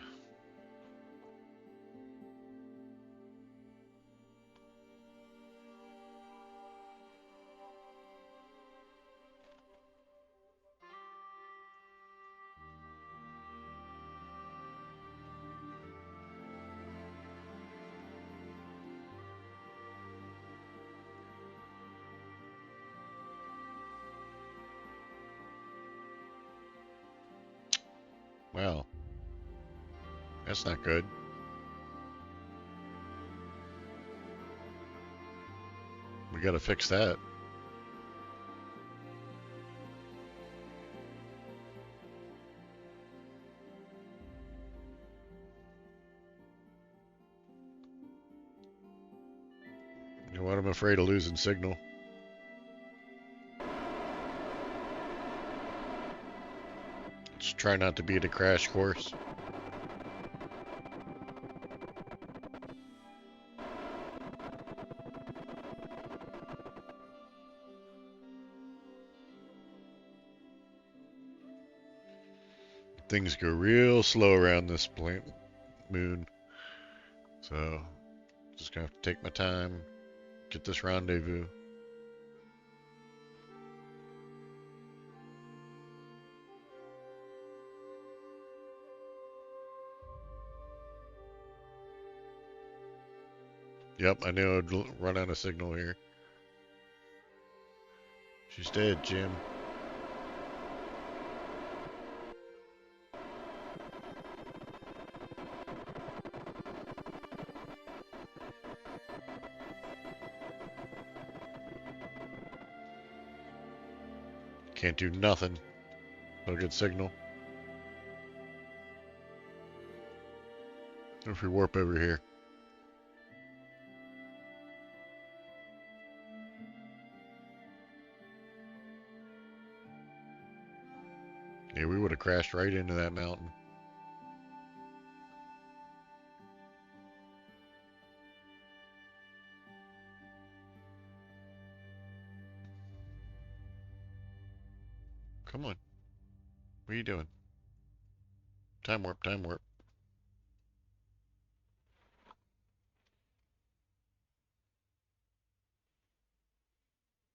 Wow, that's not good. We gotta fix that. You know what? I'm afraid of losing signal. Let's try not to be at a crash course. Things go real slow around this moon. So, just gonna have to take my time, get this rendezvous. Yep, I knew I'd run out of signal here. She's dead, Jim. Can't do nothing. No good signal. If we warp over here. Yeah, we would have crashed right into that mountain. Come on. What are you doing? Time warp, time warp.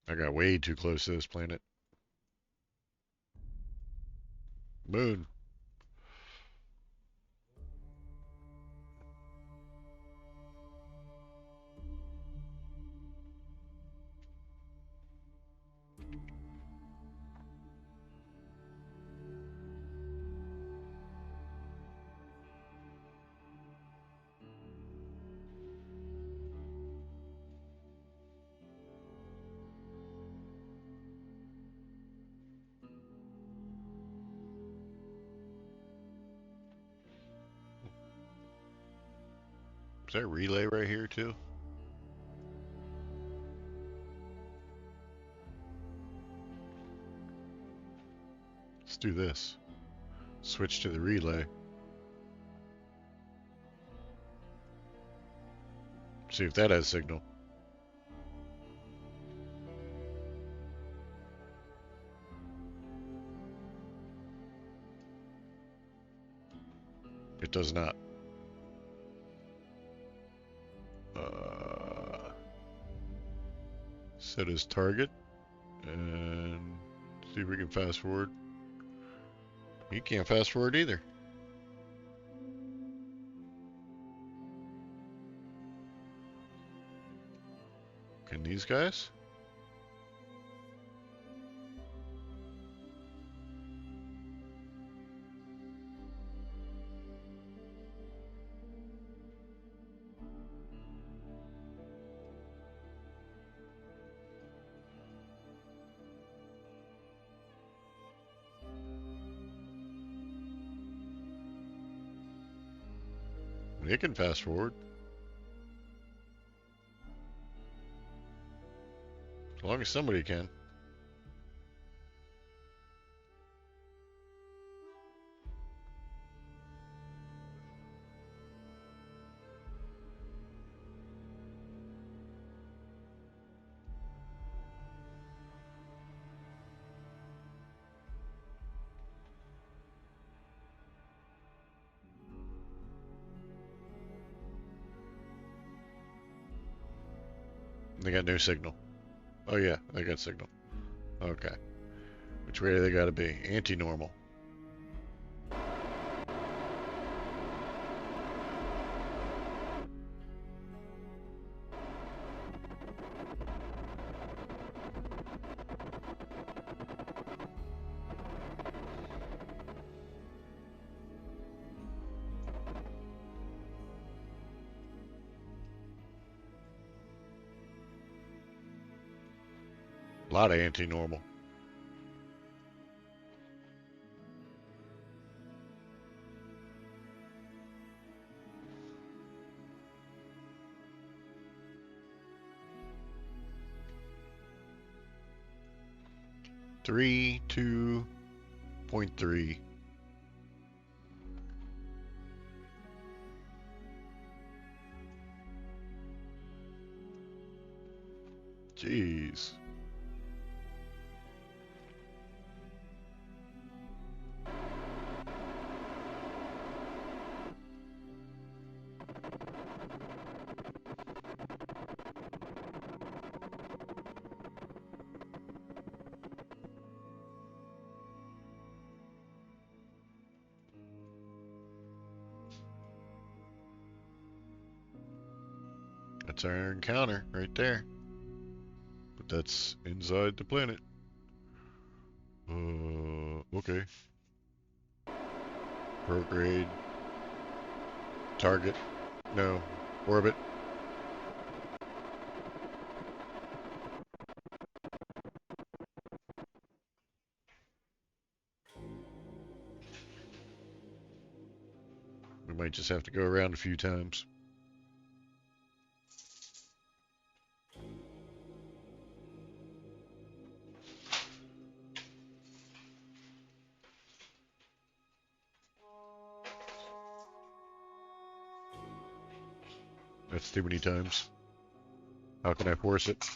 I got way too close to this planet. Moon. Is there a relay right here too? Let's do this. Switch to the relay. See if that has signal. It does not. Set as target. And see if we can fast forward. You can't fast forward either. Can these guys? They can fast forward. As long as somebody can. They got no signal. Oh yeah, they got signal. Okay. Which way do they gotta be? Anti-normal. A lot of anti-normal. Three, 2.3. Jeez. That's our encounter right there. But that's inside the planet. Okay. Prograde. Target. No. Orbit. We might just have to go around a few times. That's too many times. How can I force it?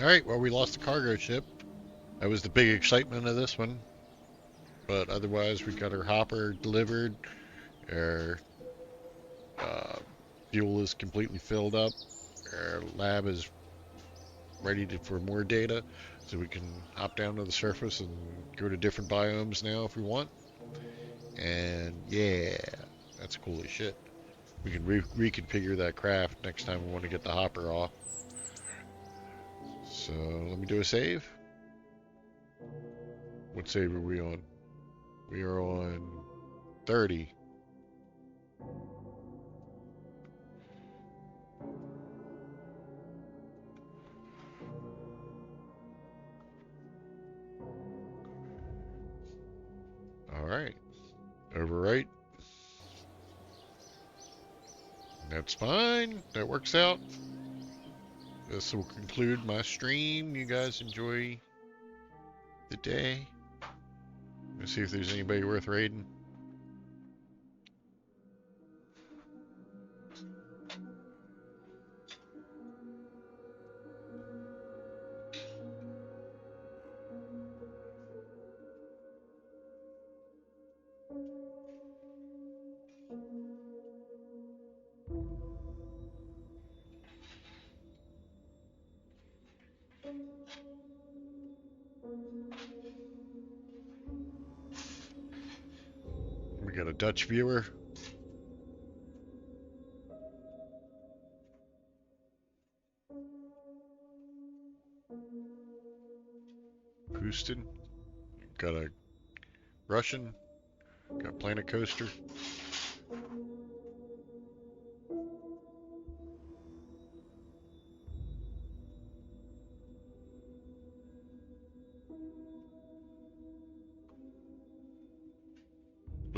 All right, well, we lost the cargo ship. That was the big excitement of this one. But otherwise, we got our hopper delivered. Our uh, fuel is completely filled up. Our lab is ready for more data. So we can hop down to the surface and go to different biomes now if we want. And yeah, that's cool as shit. We can reconfigure that craft next time we want to get the hopper off. So let me do a save. What save are we on? We are on 30. All right. Overwrite. That's fine. That works out. This will conclude my stream. You guys enjoy the day. Let's see if there's anybody worth raiding. We got a Dutch viewer. Houston. Got a Russian. Got Planet Coaster.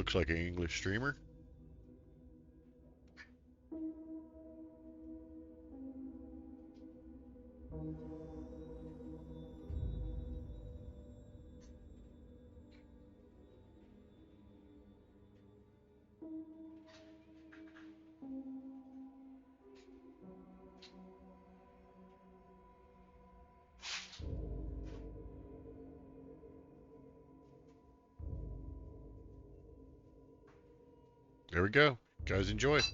Looks like an English streamer. There we go. Guys, enjoy. Okay.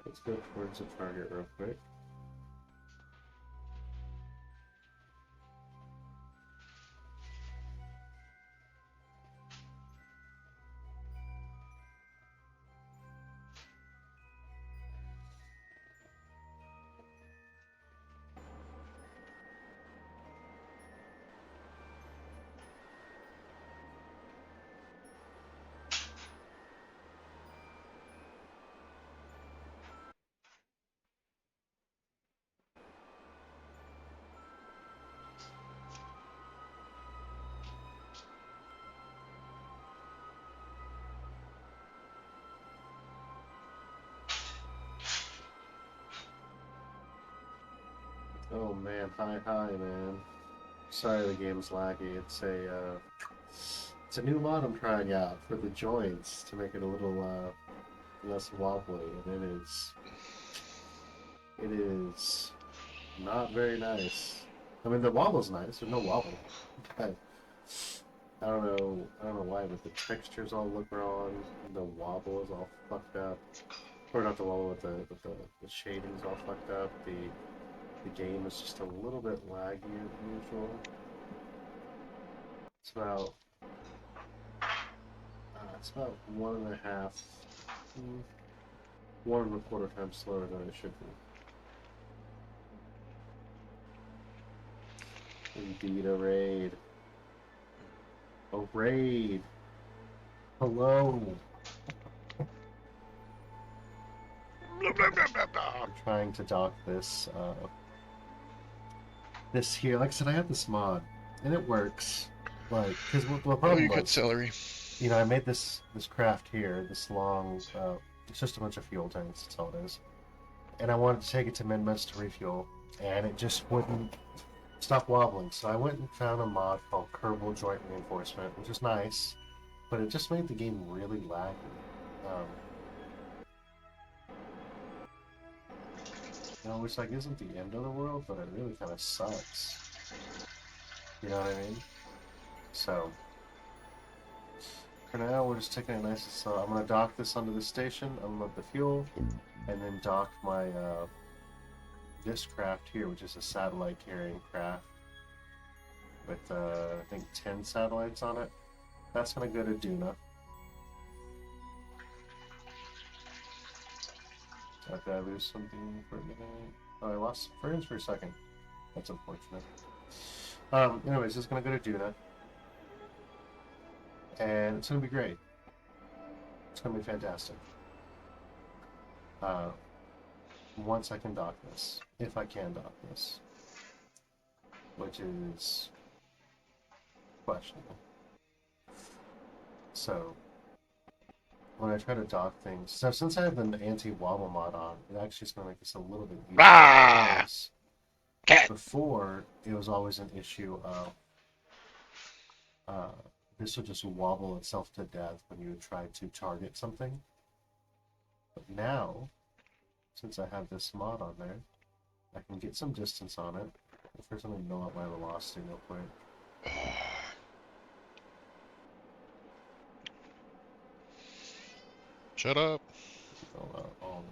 Let's go towards the target real quick. Oh man, hi man. Sorry the game's laggy. It's a new mod I'm trying out for the joints to make it a little less wobbly, and it is not very nice. I mean the wobble's nice, there's no wobble. But I don't know why, but the textures all look wrong, the wobble is all fucked up. Or not the wobble, but the shading's all fucked up. The game is just a little bit laggier than usual. It's about it's about one and a half, mm, 1.25 times slower than it should be. Indeed, a raid. A raid. Hello. Blah, blah, blah, blah, blah. I'm trying to dock this here. Like I said, I have this mod, and it works. Like, because what the Oh, problem you got was, celery. I made this craft here, this long. It's just a bunch of fuel tanks. That's all it is. And I wanted to take it to Minmus to refuel, and it just wouldn't stop wobbling. So I went and found a mod called Kerbal Joint Reinforcement, which is nice, but it just made the game really laggy. Which like isn't the end of the world, but it really kind of sucks. You know what I mean? So for now, we're just taking it nice and slow. I'm gonna dock this onto the station, unload the fuel, and then dock my this craft here, which is a satellite carrying craft with I think 10 satellites on it. That's gonna go to Duna. Did I lose something for a minute? Oh, I lost frames for a second. That's unfortunate. Anyways, it's gonna go to Duna, and it's gonna be great. It's gonna be fantastic. Uh, Once I can dock this, if I can dock this, which is questionable. So when I try to dock things, so since I have the anti-wobble mod on, it actually is going to make this a little bit easier. Ah! Cat! Before, it was always an issue of this would just wobble itself to death when you try to target something. But now, since I have this mod on there, I can get some distance on it. First, I'm going to know out my velocity real quick. Shut up. Fill out all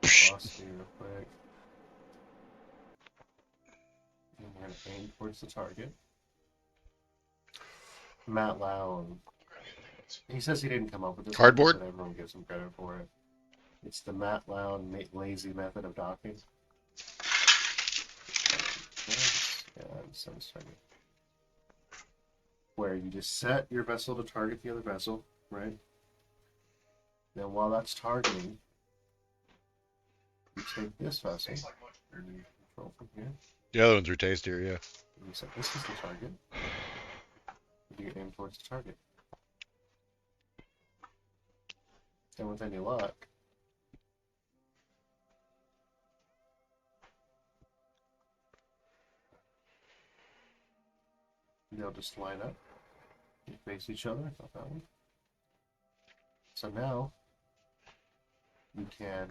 the velocity real quick. And we're going to aim towards the target. Matt Lown. He says he didn't come up with this Cardboard? method, but everyone gives him credit for it. It's the Matt Lown lazy method of docking. Yeah, I'm starting. Where you just set your vessel to target the other vessel, right? Then while that's targeting, you take this vessel and you control from here. The other ones are tastier, yeah. And you set this as the target. You aim towards the target. And with any luck, they'll just line up. You face each other, not that one. So now you can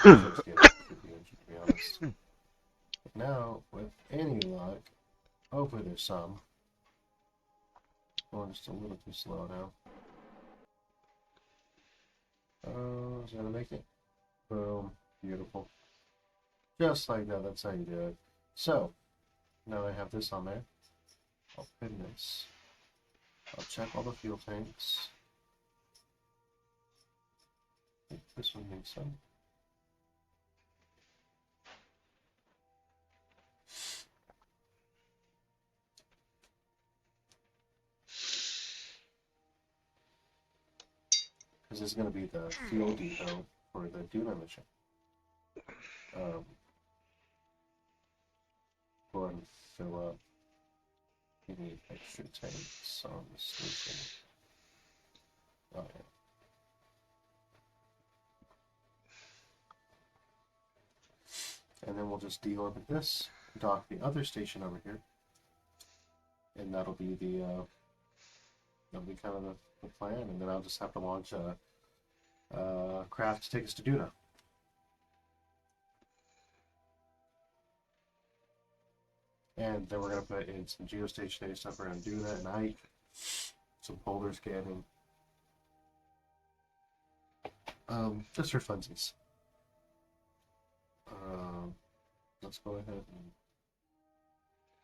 first get to be honest. But now, with any luck, hopefully there's some. Going just a little too slow now. Oh, is that gonna make it? Boom. Beautiful. Just like that, that's how you do it. So, now I have this on there. I'll pin this. I'll check all the fuel tanks. I think this one makes sense. Because this is going to be the fuel depot for the Duna mission. Go ahead and fill up You need extra tanks on the station. Oh, yeah. And then we'll just deorbit this, dock the other station over here, and that'll be kind of the plan. And then I'll just have to launch a craft to take us to Duna. And then we're gonna put in some geostationary stuff around Duna at night, some polar scanning, just for funsies. Let's go ahead and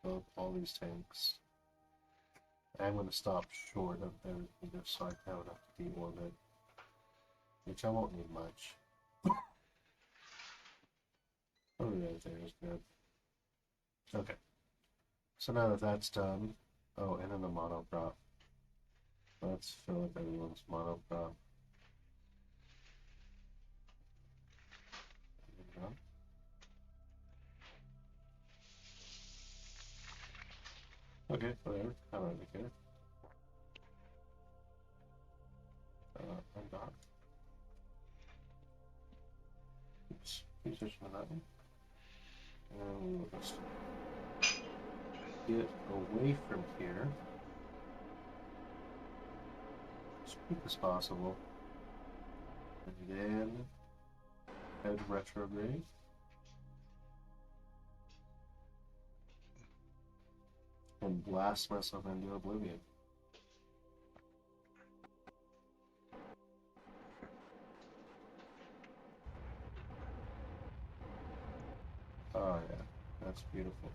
fill up all these tanks. I'm going to stop short of everything just so I can have enough to deorbit, which I won't need much. Oh, yeah, there's good. Okay. So now that that's done, oh, and then the monoprop. Let's fill up everyone's monoprop. Okay, whatever. I don't really care. I'm not. Oops. Position of that one. And we'll just get away from here as quick as possible. And then head retrograde. And blast myself into oblivion. Oh yeah, that's beautiful.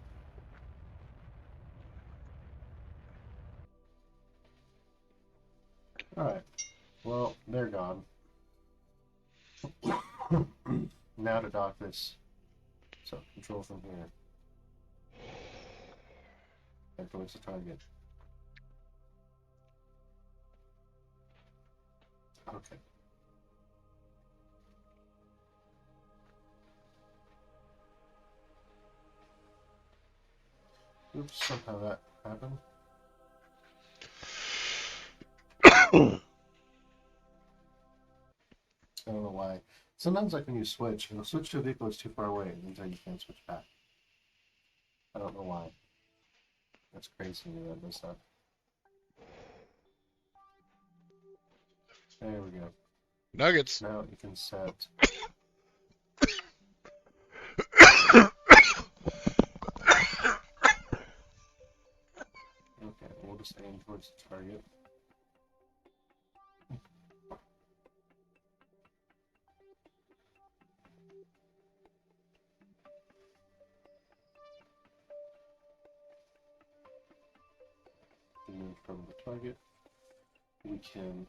Alright, well, they're gone. Now to dock this. So, control from here. Head towards the target. Okay. Oops, somehow that happened. I don't know why. Sometimes, like when you switch, it'll switch to a vehicle that's too far away, and then you can't switch back. I don't know why. That's crazy to me that does that. There we go. Nuggets. Now you can set. Okay, we'll just aim towards the target. Move from the target. We can